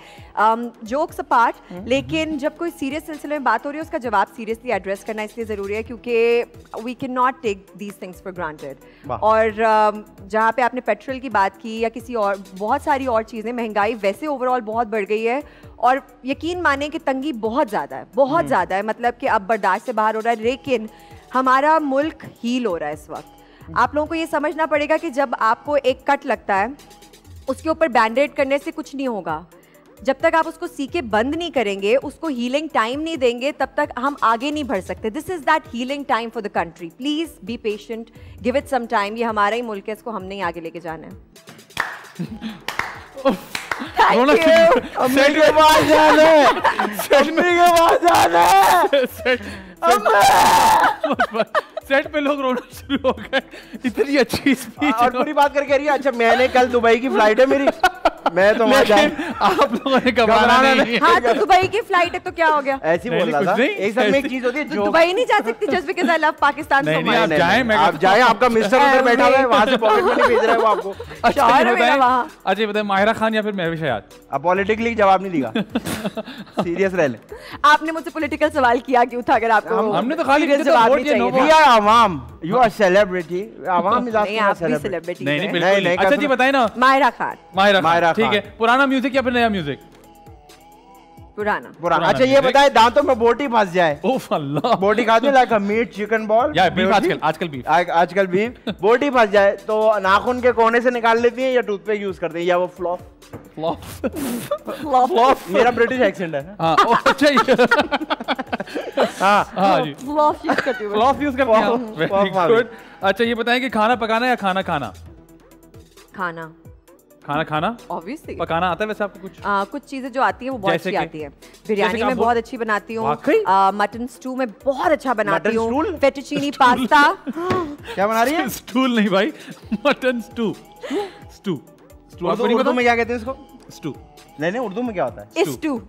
जोक्स अपार्ट, लेकिन जब कोई सीरियस सिलसिले में बात हो रही है उसका जवाब सीरियसली एड्रेस करना इसलिए जरूरी है क्योंकि we can not take these things for granted. और जहाँ पे आपने पेट्रोल की बात की या किसी और बहुत सारी और चीज़ें, महंगाई वैसे ओवरऑल बहुत बढ़ गई है और यकीन माने कि तंगी बहुत ज़्यादा है, बहुत ज़्यादा है, मतलब कि अब बर्दाश्त से बाहर हो रहा है। लेकिन हमारा मुल्क हील हो रहा है इस वक्त। आप लोगों को ये समझना पड़ेगा कि जब आपको एक कट लगता है उसके ऊपर बैंडेड करने से कुछ नहीं होगा। जब तक आप उसको सीके बंद नहीं करेंगे, उसको हीलिंग टाइम नहीं देंगे, तब तक हम आगे नहीं बढ़ सकते। This is that healing time for the country. Please be patient, give it some time. ये हमारा ही मुल्क है, इसको हमने ही आगे लेके जाना है। सेट पे लोग रोना शुरू हो गए, इतनी अच्छी स्पीच। और पूरी बात करके रही है। अच्छा मैंने कल दुबई की फ्लाइट है मेरी, मैं तो वहाँ जाऊँ। आप लोगों ने घबराना नहीं। हाँ तो दुबई की फ्लाइट है तो क्या हो गया? ऐसी बोल रहा था। एक सब में एक चीज होती है जो दुबई नहीं जा सकती just because I love Pakistan so much. आप जाएं, आप जाएं, आपका मिस्टर उधर बैठा हुआ है, वहाँ से पॉकेट मनी भेज रहा है वो आपको। अच्छा बताए माहिरा खान या फिर महविश हयात? अब पॉलिटिकली जवाब नहीं दिया, सीरियस रह ले। आपने मुझसे पॉलिटिकल सवाल किया क्यों था? अगर आपको हमने तो खाली जवाब नहीं चाहिए। We are Awam, you are celebrity, Awam is आप सेलिब्रिटी नहीं बिल्कुल नहीं। अच्छा जी बताए ना। माहिरा खान। माहिरा ठीक है। पुराना म्यूजिक या फिर नया म्यूजिक? पुराना। अच्छा ये बताए दांतों में बोटी फंस जाए, ओह अल्लाह, बोटी खाते हो लाइक मीट चिकन बॉल या बीफ? आजकल बीफ। बोटी फंस जाए तो नाखून के कोने से निकाल लेती है या टूथपिक यूज करते हैं या वो फ्लॉप? मेरा ब्रिटिश एक्सेंट है। हाँ जी, फ्लॉप यूज करते हैं। Very good. अच्छा ये बताएं कि खाना पकाना या खाना खाना? खाना ऑब्वियसली पकाना आता है वैसे आपको? कुछ चीजें जो आती है वो बहुत अच्छी आती है। बिरयानी में बहुत अच्छी बनाती हूँ, मटन स्टू में बहुत अच्छा बनाती हूँ, फेटुचीनी पास्ता। क्या बना रही है? स्टूल नहीं भाई, मटन स्टू। उर्दू में क्या कहते हैं इसको? स्टू। नहीं उर्दू में क्या होता है? स्टू।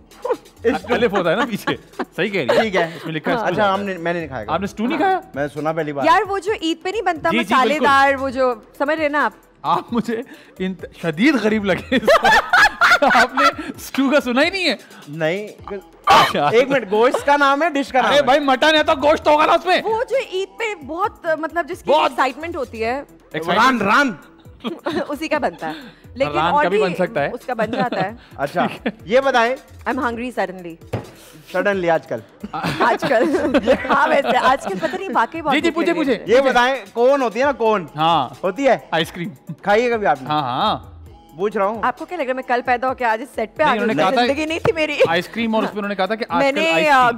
अलिफ होता है ना पीछे। सही कह रही है। ठीक है, इसमें लिखा है। अच्छा मैंने नहीं खाया। आपने स्टू नहीं खाया? मैं सुना पहली बार। यार वो जो ईद पे नहीं बनता मसालेदार, वो जो समझ रहे ना आप मुझे शदीद गरीब लगे। आपने स्टू का सुना ही नहीं है? नहीं। एक मिनट, गोश्त का नाम है, डिश का नाम है? भाई मटन है तो गोश्त होगा ना उसमें। वो जो ईद पे बहुत मतलब जिसकी एक्साइटमेंट होती है, रान उसी का बनता है। लेकिन रान और का भी बन सकता है, उसका बन जाता है। अच्छा ये बताएं, आई एम हंग्री सडनली आजकल। हाँ वैसे आजकल पता नहीं वाकई बहुत। जी पूछे। ये बताएं, कोन होती है ना, कोन? हाँ होती है। आइसक्रीम खाइए कभी आपने? हाँ पूछ रहा हूँ। आपको क्या लग रहा है मैं कल पैदा होकर आज इस सेट पे आ गई? जिंदगी नहीं थी मेरी। आइसक्रीम और उसमें उन्होंने कहा था कि मैंने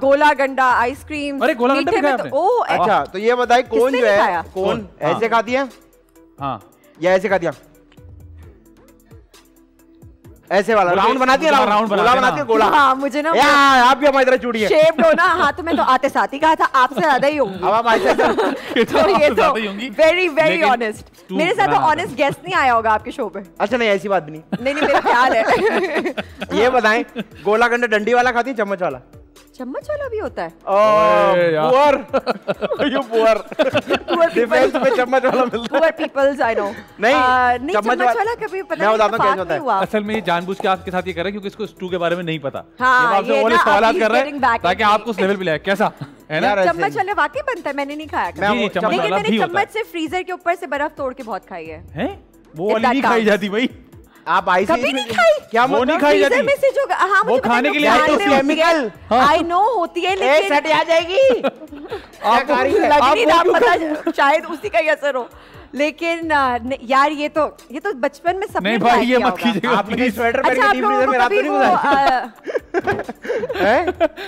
गोला गंडा आइसक्रीम। अरे गोला गंडा भी खाया आपने? ओह अच्छा, तो ये बताइए कौन जो है, कौन ऐसे खाती है? हाँ, या ऐसे खाती है? ऐसे वाला राउंड बनाती है, राउंड गोला बनाती है, गोला। हाँ, मुझे ना आप भी हमारी तरह चूड़ी है। शेप्ड हो ना। हाँ, तो मैं तो आते साथ ही कहा था आपसे ज्यादा ही होंगी। अब आप ऐसे तो ये तो वेरी ऑनेस्ट। मेरे साथ तो ऑनेस्ट गेस्ट नहीं आया होगा आपके शो पे। अच्छा, नहीं ऐसी बात नहीं। नहीं मेरा ख्याल है। ये बताएं, गोला गंडा डंडी वाला खाती है, चम्मच वाला? चम्मच वाला भी होता है। पुअर डिफेंस में चम्मच वाला मिलता है। Poor peoples I know. नहीं चम्मच वाला कभी पता नहीं कैसे होता है। असल में ये जानबूझ के आपके साथ ये कर रहे हैं क्योंकि इसको स्टू के बारे में नहीं पता। हाँ, ये आपसे और सवाल कर रहे हैं ताकि आपको उस लेवल पे लाए। कैसा है ना? चम्मच वाले वाकई बनता है, मैंने नहीं खाया। लेकिन मैंने चम्मच से फ्रीजर के ऊपर से बर्फ तोड़ के बहुत खाई है। वो वाली नहीं खाई जाती भाई। आप कभी नहीं खाई? क्या वो नहीं खाई जाती? में से जो हाँ, वो खाने के लिए तो केमिकल आई नो होती है, लेकिन सट आ जाएगी। आप पता शायद उसी का ही असर हो। लेकिन यार ये तो बचपन में सबने नहीं भाई, ये मत कीजिएगा। आपने स्वेटर पहन के डीप फ्रीजर में रात को नहीं गुजारी?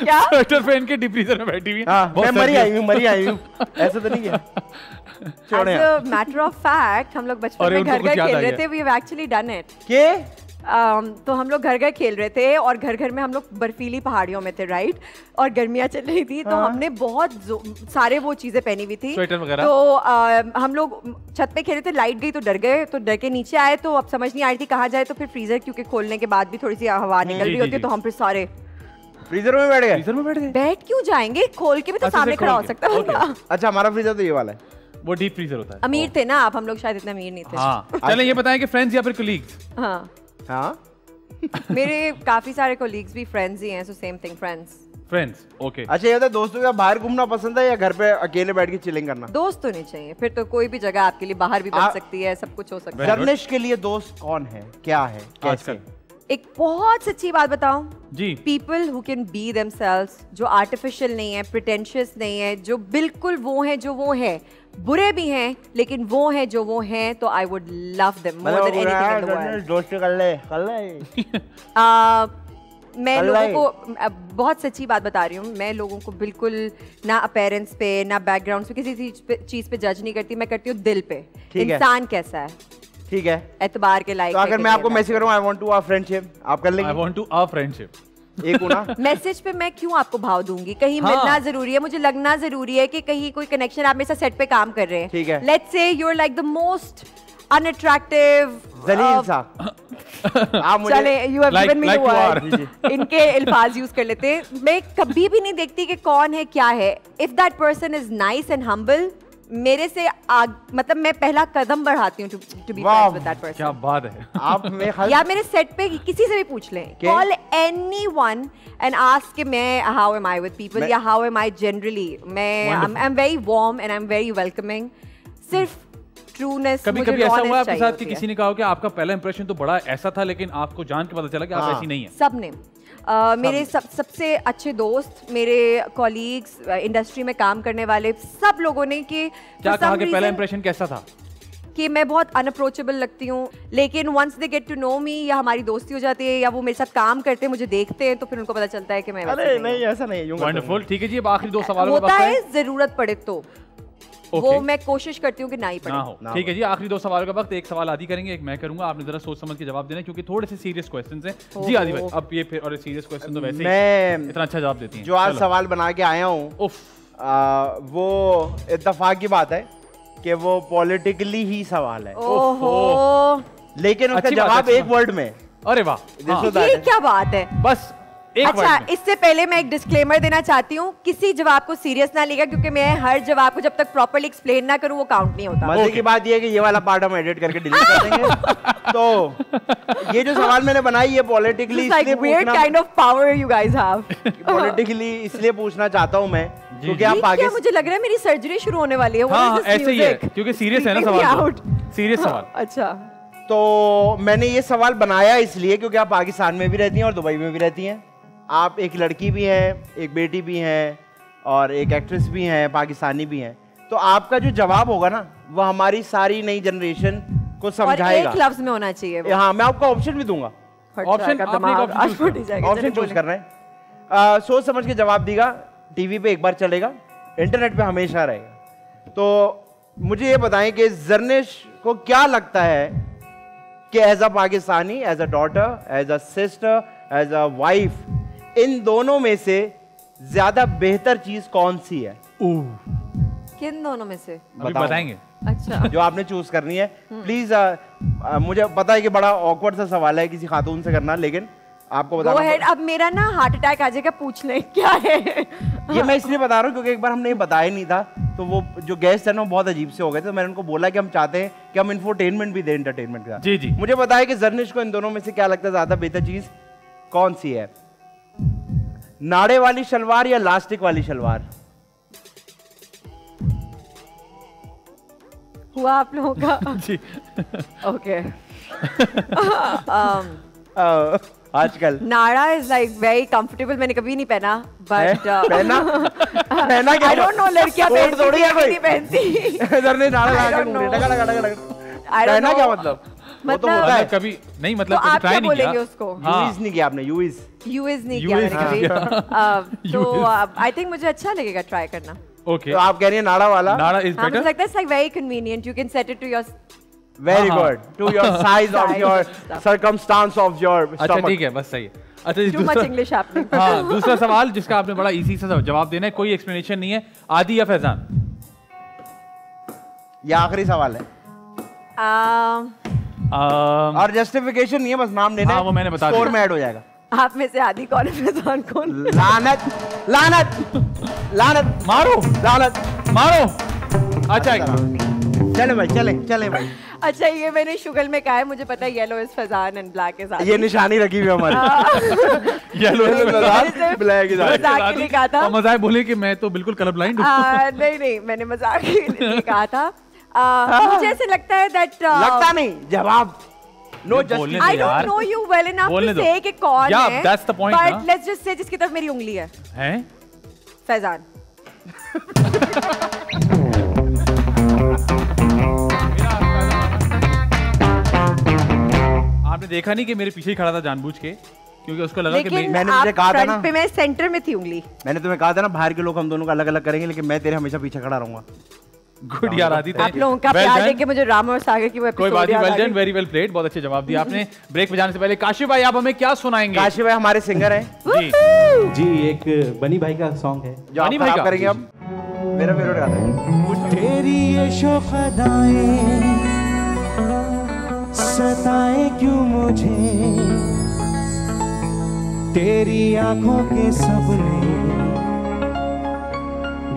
क्या स्वेटर पहन के डीप फ्रीजर में बैठी हुई? मैं मरी आई हूँ ऐसा तो नहीं किया। As a matter of fact, हम लोग बचपन में घर घर खेल रहे थे। We have actually done it. तो हम लोग घर घर खेल रहे थे और घर घर में हम लोग बर्फीली पहाड़ियों में थे, राइट? और गर्मियाँ चल रही थी तो हमने बहुत सारे वो चीजें पहनी हुई थी, स्वेटर वगैरह। तो हम लोग छत पे खेले थे, लाइट गई तो डर गए, तो डर के नीचे आए तो अब समझ नहीं आ रही थी कहाँ जाए। तो फिर फ्रीजर क्योंकि खोलने के बाद भी थोड़ी सी हवा निकल रही होती है, तो हम फिर सारे फ्रीजर में बैठ गए। फ्रीजर में बैठ गए? बैठ क्यों जाएंगे, खोल के भी तो सामने खड़ा हो सकता है। अच्छा, हमारा फ्रीजर तो ये वाला है। वो डीप फ्रीजर होता है। अमीर थे ना आप, हम लोग शायद इतना अमीर नहीं थे। हाँ। चलें ये बताएं कि फ्रेंड्स या फिर कोलीग्स? हाँ हाँ मेरे काफी सारे कोलीग्स भी फ्रेंड्स ही हैं, so same thing, friends. Okay. अच्छा, ये बता, दोस्तों के साथ बाहर घूमना पसंद है या घर पे अकेले बैठ के चिलिंग करना? दोस्त तो नहीं चाहिए, फिर तो कोई भी जगह आपके लिए बाहर भी बन सकती है, सब कुछ हो सकता है। जर्नलिस्ट के लिए दोस्त कौन है, क्या है, कैसे? एक बहुत सच्ची बात बताऊं जी, people who can be themselves, जो आर्टिफिशियल नहीं है, प्रिटेंशियस नहीं है, जो बिल्कुल वो है जो वो है, बुरे भी हैं लेकिन वो है जो वो हैं, तो आई would love them more than anything in the world. दोस्त कर ले मैं लोगों को बहुत सच्ची बात बता रही हूँ, मैं लोगों को बिल्कुल ना अपीयरेंस पे ना बैकग्राउंड पे किसी चीज पे जज नहीं करती, मैं करती हूँ दिल पे, इंसान कैसा है, ठीक है, एतबार के लायक। तो अगर मैं आपको मैसेज करूँ I want to our friendship, आप कर लेंगे? I want to our friendship. एक होना मैसेज पे मैं क्यों आपको भाव दूंगी? कहीं मिलना जरूरी है, मुझे लगना जरूरी है कि कहीं कोई कनेक्शन, आप मेरे साथ सेट पे काम कर रहे हैं, ठीक है, let's say you are like the most unattractive जलील सा, चले you have given me the word, इनके अल्फाज यूज कर लेते। मैं कभी भी नहीं देखती कि कौन है क्या है, if that person is nice and humble, मेरे से मतलब मैं पहला कदम बढ़ाती हूँ to be friends with that person. क्या बात है। आप में या मेरे सेट पे किसी से भी पूछ लें, कॉल एनीवन एंड आस्क कि मैं how am I with people या हाउ एम आई जनरली, मैं I am very warm and I am very welcoming. सिर्फ ट्रूनेस। कभी ऐसा हुआ आपके साथ कि किसी ने कहा कि आपका पहला इंप्रेशन तो बड़ा ऐसा था लेकिन आपको जान के पता चला कि आप ऐसी नहीं है? सबने मेरे सबसे अच्छे दोस्त, मेरे कॉलीग्स, इंडस्ट्री में काम करने वाले सब लोगों ने कि क्या कहा कि पहला इंप्रेशन कैसा था? कि मैं बहुत अनअप्रोचेबल लगती हूँ, लेकिन once they get to know me या हमारी दोस्ती हो जाती है या वो मेरे साथ काम करते हैं, मुझे देखते हैं, तो फिर उनको पता चलता है कि मैं अरे नहीं ऐसा नहीं है। वंडरफुल। ठीक है जी, अब आखिरी दो सवाल होता है, जरूरत पड़े तो वो मैं कोशिश करती हूँ कि ना ही पड़े हो। ठीक है जी, आखिरी दो सवाल का वक्त, एक सवाल आदि करेंगे, एक मैं करूंगा, आपने जरा सोच समझ के जवाब देना क्योंकि थोड़े से सीरियस क्वेश्चंस हैं। जी आदि भाई, अब ये फिर और सीरियस क्वेश्चन तो वैसे ही इतना अच्छा जवाब देती हैं। जो आज सवाल बना के आया हूँ वो इत्तेफाक की बात है कि वो पॉलिटिकली ही सवाल है, लेकिन उसका जवाब एक वर्ड में। अरे वाह, ये क्या बात है। बस अच्छा, इससे पहले मैं एक डिस्क्लेमर देना चाहती हूँ, किसी जवाब को सीरियस ना लेगा क्योंकि मैं हर जवाब को जब तक प्रॉपर्ली एक्सप्लेन ना करूँ वो काउंट नहीं होता। मजे की बात ये है कि ये वाला पार्ट हम एडिट करके डिलीट कर देंगे। तो ये जो सवाल मैंने बनाई ये पॉलिटिकली इसलिए पूछना चाहता हूँ मैं क्योंकि आप आगे, मुझे लग रहा है मेरी सर्जरी शुरू होने वाली है। हाँ, ऐसे ही है क्योंकि सीरियस है ना सवाल, सीरियस सवाल। अच्छा, तो मैंने ये सवाल बनाया इसलिए क्योंकि आप पाकिस्तान में भी रहती हैं और दुबई में भी रहती हैं, आप एक लड़की भी हैं, एक बेटी भी हैं और एक एक्ट्रेस भी हैं, पाकिस्तानी भी हैं, तो आपका जो जवाब होगा ना वो हमारी सारी नई जनरेशन कुछ समझाएगा। एक लफ्ज में होना चाहिए वो। हाँ, मैं आपको ऑप्शन भी दूंगा। ऑप्शन चूज कर रहे हैं, सोच समझ के जवाब देगा। टीवी पे एक बार चलेगा, इंटरनेट पे हमेशा रहेगा। तो मुझे ये बताएं कि जर्निश को क्या लगता है कि as a Pakistani, as a daughter, as a sister, as a wife, इन दोनों में से ज्यादा बेहतर चीज कौन सी है? किन दोनों में से बताएंगे। अच्छा, जो आपने चूज करनी है प्लीज। मुझे पता है कि बड़ा ऑकवर्ड सा सवाल है किसी खातून से करना, लेकिन आपको बताना। Go ahead, अब मेरा ना हार्ट अटैक आ जाएगा, पूछ ले क्या है। ये मैं इसलिए बता रहा हूँ क्योंकि एक बार हमने बताया नहीं था, तो वो जो गेस्ट है ना बहुत अजीब से हो गए थे। तो मैंने उनको बोला कि हम चाहते हैं कि हम इंफोटेनमेंट भी दें, एंटरटेनमेंट का। जी जी। मुझे बताया कि जर्निश को इन दोनों में से क्या लगता है ज्यादा बेहतर चीज कौन सी है? नाड़े वाली शलवार या लास्टिक वाली शलवार? हुआ आप लोगों का? जी। ओके। आजकल नाड़ा इज लाइक वेरी कंफर्टेबल, मैंने कभी नहीं पहना, बट पहना क्या? आई डोंट नो, लड़कियां थोड़ी है कोई पहनती। इधर ने नाड़ा लगा के घूम रही, पहना क्या मतलब? मतलब कभी नहीं, मतलब तो आप ट्राई क्या नहीं बोलेंगे किया उसको? यूज नहीं किया आपने? यूज नहीं किया मैंने कभी। तो आई थिंक मुझे अच्छा लगेगा ट्राई करना। ओके, तो आप कह रही हैं नाड़ा वाला? नाड़ा इज बेटर। मुझे लगता है it's like very convenient, you can set it to your very good, to your size of your circumstance of your. अच्छा ठीक है, बस सही है। अच्छा, टू मच इंग्लिश हैपनिंग। हाँ, दूसरा सवाल जिसका आपने बड़ा इजी सा जवाब देना है, कोई एक्सप्लेनेशन नहीं है। आदि या फैजान? ये आखिरी सवाल है और जस्टिफिकेशन नहीं है, बस नाम लेना है। वो मैंने बता दिया, स्कोर में ऐड हो जाएगा। आप में से आदि कौन है, फैजान कौन? लानत लानत लानत, मारो लानत मारो। अच्छा चले भाई, चले भाई। अच्छा, ये मैंने शुगल में कहा है, मुझे पता है yellow is Faizan and black is आदि। ये निशानी रखी हुई हमारी। Yellow is Faizan, black is आदि। मजाक के लिए कहा था। और मजाक बोले कि मैं तो बिल्कुल कलर ब्लाइंड हूं। नहीं, मैंने मजाक के लिए कहा था। मुझे ऐसे लगता है दैट लगता नहीं, जवाब know just. I don't know you well enough to say कि कौन है। Yeah, that's the point, But let's just say जिसकी तरफ मेरी उंगली है। हैं? फैजान। आपने देखा नहीं कि मेरे पीछे ही खड़ा था जानबूझ के, क्योंकि उसको लगा कि मैंने तुझे कहा था ना, पे मैं सेंटर में थी उंगली। मैंने तुम्हें कहा था ना, बाहर के लोग हम दोनों का अलग अलग करेंगे, लेकिन मैं तेरे हमेशा पीछे खड़ा रहूंगा। गुड यार आदि, आप लोगों का प्यार देख के मुझे राम और सागर की वो कोई बात नहीं, well done, very well played, बहुत अच्छे जवाब दिए आपने। ब्रेक पे जाने से पहले काशिफ भाई, आप हमें क्या सुनाएंगे? काशिफ भाई हमारे सिंगर हैं जी, एक बनी भाई का सॉन्ग है जो बनी भाई का करेंगे अब। मेरा फेवरेट गाना है। तेरी ये शौक अदाएं सताए क्यों मुझे, तेरी आंखों के सपने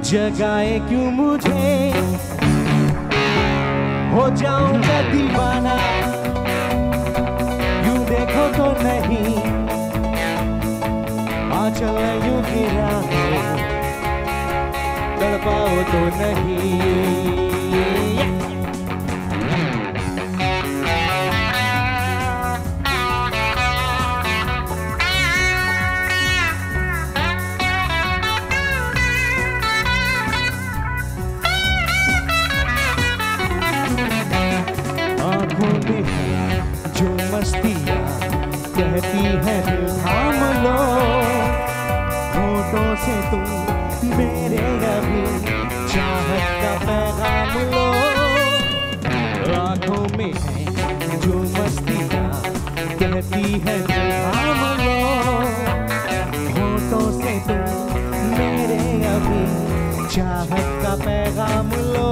जगाए क्यों मुझे, हो जाऊंगा दीवाना यूं देखो तो नहीं, आंचल यूं गिरा तड़पाओ तो नहीं। जो मस्तियाँ कहती है दिल थाम लो, होठों से तुम मेरे अभी चाहत का पैगाम लो, आँखों में है जो मस्तियाँ कहती है दिल थाम लो, होठों से तुम मेरे अभी चाहत का पैगाम लो,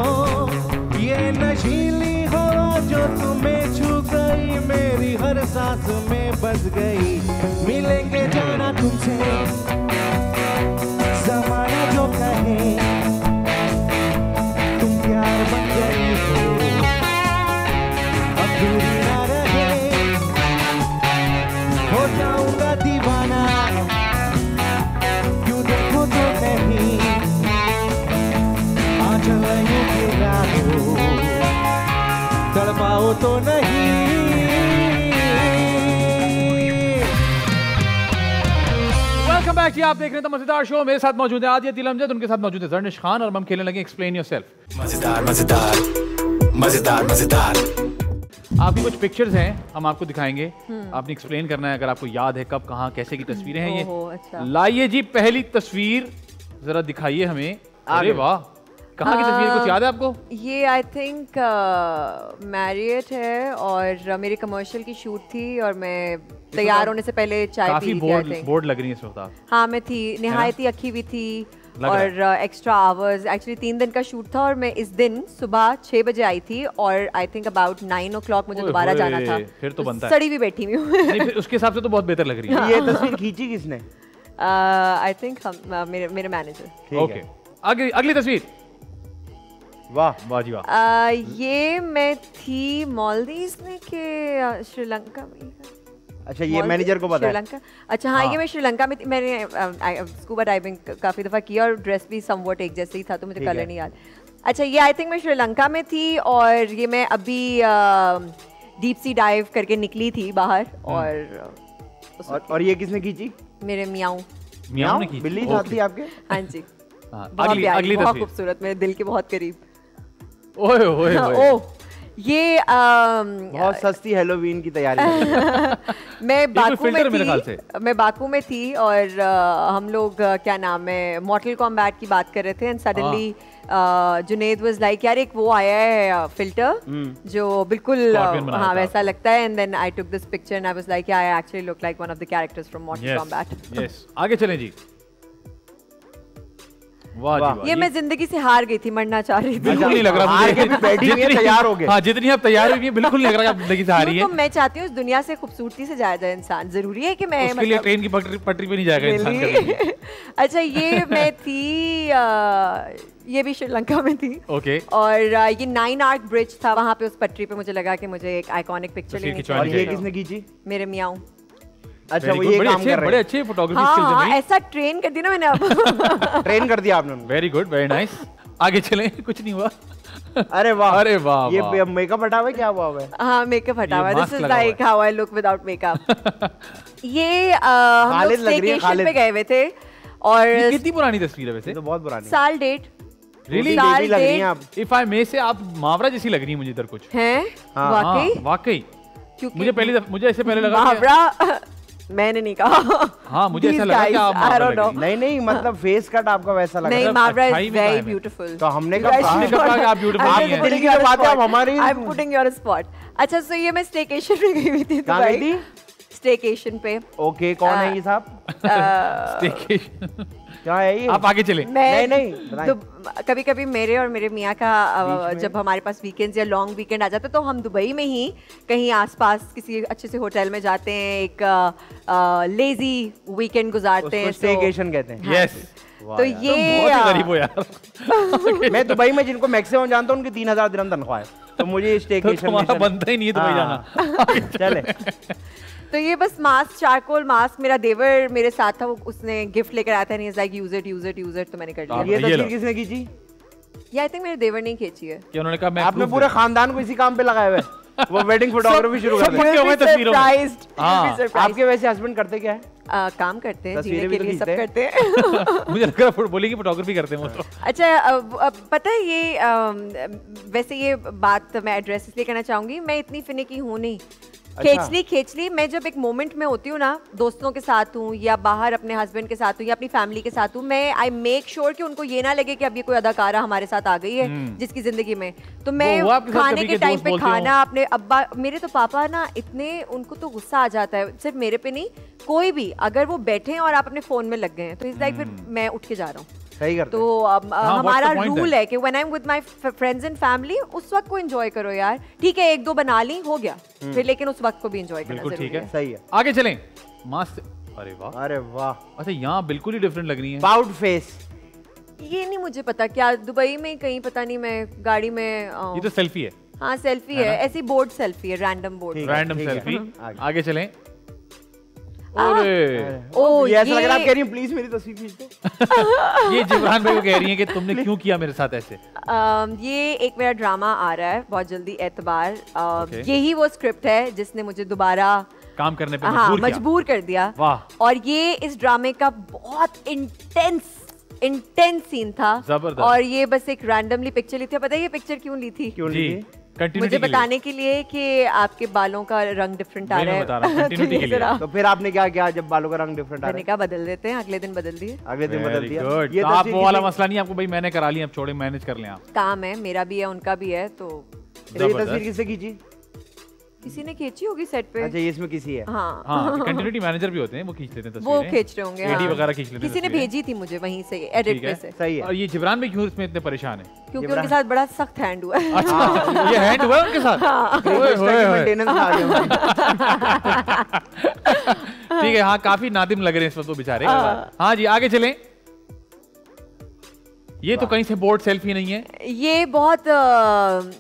ये नशीली हवा जो तुम्हें छू गई मेरी हर सांस में बस गई, मिलेंगे जाना तुमसे ज़माना जो कहे, तुम प्यार बन गई हो अब दूरी ना रहे, हो जाऊंगा दीवाना क्यों देखो तो नहीं, आंचल यूं गिरा हो तड़पाओ तो नहीं। वेलकम बैक जी, आप देख रहे हैं मजेदार शो। मेरे साथ मौजूद है आदिया तिल अमजद, उनके साथ मौजूद है जर्निश खान, और हम खेलने लगे एक्सप्लेन योरसेल्फ। मजेदार मजेदार मजेदार मजेदार। आपकी कुछ पिक्चर्स हैं, हम आपको दिखाएंगे, आपने एक्सप्लेन करना है अगर आपको याद है कब कहाँ कैसे की तस्वीरें हैं ये। अच्छा। लाइए जी पहली तस्वीर जरा दिखाइए हमें। अरे वाह, कहाँ की तस्वीर, कुछ याद है आपको? ये आई थिंक मैरियट है और मेरी कमर्शियल की शूट थी और मैं तैयार होने से पहले चाय पी रही थी। बोर्ड लग रही है इस वक्त। हाँ मैं थी, निहायती अखी भी थी और एक्स्ट्रा आवर्स। एक्चुअली 3 दिन का शूट था और मैं इस दिन सुबह 6 बजे आई थी और आई थिंक अबाउट 9 o'clock मुझे दोबारा जाना था। फिर तो बनता है। सड़ी भी बैठी हुई हूँ। उसके हिसाब से तो बहुत बेहतर लग रही है। ये तस्वीर खींची किसने? आई थिंक मेरे मैनेजर। ओके, आगे अगली तस्वीर। वाह वाह जी वाह। ये मैं थी मालदीव्स में के श्रीलंका में। अच्छा, ये मैनेजर को पता है? श्रीलंका। अच्छा हाँ, ये मैं श्रीलंका में मैंने स्कूबा डाइविंग काफी दफा किया और ड्रेस भी समवॉट एक जैसे ही था तो मुझे कलर नहीं याद। अच्छा, ये आई थिंक मैं श्रीलंका में थी और ये मैं अभी डीप सी डाइव करके निकली थी बाहर और ये किसने खींची? मेरे मियाऊ। मियाऊ ने खींची? बिल्ली साथी आपके? हाँ जी। अगली बहुत खूबसूरत, मेरे दिल के बहुत करीब। ओए ओए ओए। ये बहुत सस्ती हैलोवीन की तैयारी। मैं बाकू में थी और हम लोग क्या नाम है मॉर्टल कॉम्बैट की बात कर रहे थे and suddenly Junaid was like यार एक वो आया है फिल्टर जो बिल्कुल हाँ वैसा लगता है and then I took this picture and I was like I actually look like one of the characters from Mortal Kombat. Yes, आगे चलें जी। वाह जी वाह। ये मैं जिंदगी से हार गई थी, मरना चाह रही थी। बिल्कुल नहीं लग रहा मुझे। बैठी हुई है, तैयार हो गए। हाँ, जितनी आप तैयार हुई है बिल्कुल नहीं लग रहा आप जिंदगी से हारी है। तो मैं चाहती हूँ इस दुनिया से खूबसूरती से जाया जाए इंसान। जरूरी है कि मैं उसके लिए ट्रेन की पटरी पे नहीं जाएगा इंसान कभी। अच्छा, ये मैं थी ये भी श्रीलंका में थी। ओके। और ये 9 आर्क ब्रिज था, वहाँ पे उस पटरी पे मुझे लगा कि मुझे एक आइकॉनिक पिक्चर लेनी चाहिए। और ये किसने खींची? मेरे मियाऊ। अच्छा, वो ये काम कर रहे हैं। बड़े अच्छे फोटोग्राफी स्किल्स हैं। ऐसा ट्रेन कर दिया ना मैंने अब। ट्रेन कर दिया आपने। Very good, very nice. आगे चलें, कुछ नहीं हुआ। अरे वाह, अरे वाह। ये मेकअप हटा हुआ है, क्या हुआ है? हाँ, मेकअप हटा हुआ है। This is like how I look without makeup. ये हम लोग स्टेकेशन पे गए हुए थे और कितनी पुरानी तस्वीर है वैसे? तो बहुत पुरानी। साल डेट। रियली लग रही हैं आप। इफ आई मे से आप मावरा जैसी लग रही है मुझे इधर कुछ। हैं? वाकई? वाकई। मुझे ऐसे पहले लगा मावरा मैंने नहीं कहा। हाँ, मुझे ऐसा लगा कि आप मावरा लग रही हैं। नहीं मतलब फेस कट आपका वैसा लग रहा है। नहीं, मावरा इज वेरी ब्यूटीफुल। तो हमने कहा कि आप ब्यूटीफुल नहीं हैं। दिल की बात है, आप हमारी। I am putting your spot. अच्छा, सो ये मैं स्टेकेशन पे गई हुई थी दुबई। स्टेकेशन पे। ओके, कौन है ये साहब? स्टेकेशन क्या है ये? आप आगे चले। नहीं कभी कभी मेरे और मेरे मियाँ का जब हमारे पास वीकेंड्स या लॉन्ग वीकेंड आ जाता है तो हम दुबई में ही कहीं आसपास किसी अच्छे से होटल में जाते हैं, एक लेजी वीकेंड गुजारते हैं। स्टेकेशन कहते हैं। यस। तो ये गरीब हो यार। मैं दुबई में जिनको मैक्सिमम जानता हूँ उनकी 3000 दिरहम तनख्वाह है, तो मुझे स्टेकेशन तुम्हारा बनता ही नहीं है दुबई जाना। चले। तो ये बस मास्क, चारकोल मास्क, मेरा देवर मेरे साथ था, वो उसने गिफ्ट लेकर आया था, लाइक यूज इट, तो मैंने कर लिया। ये तस्वीर किसने खींची? ये आई थिंक मेरे देवर ने खींची है। कि उन्होंने कहा मैं आपने पूरे खानदान को इसी काम पे लगाए हुए। वो वेडिंग फोटोग्राफी शुरू कर दी। आपके वैसे हस्बैंड करते क्या है? काम करते हैं, जीने तस्वीरें के भी लिए तो सब करते हैं। मुझे लग रहा बोलेगी फोटोग्राफी करते हैं वो तो। अच्छा, पता है ये वैसे ये बात मैं एड्रेस इसलिए करना चाहूंगी, मैं इतनी फिनिकी हूँ नहीं। खेचली मैं जब एक मोमेंट में होती हूँ ना, दोस्तों के साथ हूँ या बाहर अपने हस्बैंड के साथ हूँ या अपनी फैमिली के साथ हूँ, मैं आई मेक श्योर कि उनको ये ना लगे कि अब ये कोई अदाकारा हमारे साथ आ गई है जिसकी जिंदगी में। तो मैं खाने के टाइम पे खाना, अपने अब्बा, मेरे तो पापा ना इतने, उनको तो गुस्सा आ जाता है, सिर्फ मेरे पे नहीं, कोई भी अगर वो बैठे हैं और आप अपने फोन में लग गए हैं तो इज लाइक फिर मैं उठ के जा रहा हूँ। सही करते। तो हमारा रूल है कि when I am with my friends and family, उस वक्त को एंजॉय करो यार। ठीक है, 1-2 बना ली, हो गया फिर, लेकिन उस वक्त को भी एंजॉय करना जरूरी है। ठीक है, सही है। आगे चलें। मास्क, अरे वाह, अरे वाह। अच्छा, यहाँ बिल्कुल ही डिफरेंट लग रही है। Proud face. ये नहीं मुझे पता, क्या दुबई में कहीं, पता नहीं, मैं गाड़ी में। ये तो सेल्फी है। हाँ, सेल्फी है, ऐसी बोर्ड सेल्फी है, रैंडम बोर्ड, रैंडम सेल्फी। आगे चलें। ये ऐसा लग रहा है आप कह रही हैं प्लीज मेरी तस्वीर खींच दो। ये जिब्रान भाई को कह रही हैं कि तुमने क्यों किया मेरे साथ ऐसे। ये एक मेरा ड्रामा आ रहा है बहुत जल्दी, एतबार। यही वो स्क्रिप्ट है जिसने मुझे दोबारा काम करने पे मजबूर कर दिया। और ये इस ड्रामे का बहुत इंटेंस सीन था। जबरदस्त। और ये बस एक रैंडमली पिक्चर ली थी। पता है ये पिक्चर क्यों ली थी? क्यों ली? मुझे बताने के लिए कि आपके बालों का रंग डिफरेंट आ रहा है। कंटिन्यूटी के लिए। तो फिर आपने क्या किया जब बालों का रंग डिफरेंट आ रहा है? क्या बदल देते हैं, अगले दिन बदल दिए। अगले दिन बदल दिया। ये तो आप वो वाला मसला नहीं, आपको भाई मैंने करा लिया, अब छोड़े मैनेज कर लें आप। काम है, मेरा भी है उनका भी है। तो ये तस्वीर किससे खींची? किसी ने खींची होगी सेट पे। अच्छा, ये इसमें किसी है? हाँ, कंटिन्यूटी मैनेजर भी होते हैं, वो खींच लेते हैं तस्वीरें। वो खींच रहे होंगे, एडी वगैरह खींच लेते हैं। किसी ने भेजी थी मुझे वहीं से, एडिट पे से। सही है। और ये जिब्रान भाई क्यों इसमें इतने परेशान है? क्योंकि उनके साथ बड़ा सख्त हैंड हुआ है। अच्छा, ये हैंड हुआ है उनके साथ? ठीक है, हाँ काफी नादिम लग रहे हैं इस वक्त वो बेचारे। हाँ जी, आगे चलें। ये तो कहीं से बोर्ड सेल्फी नहीं है। ये बहुत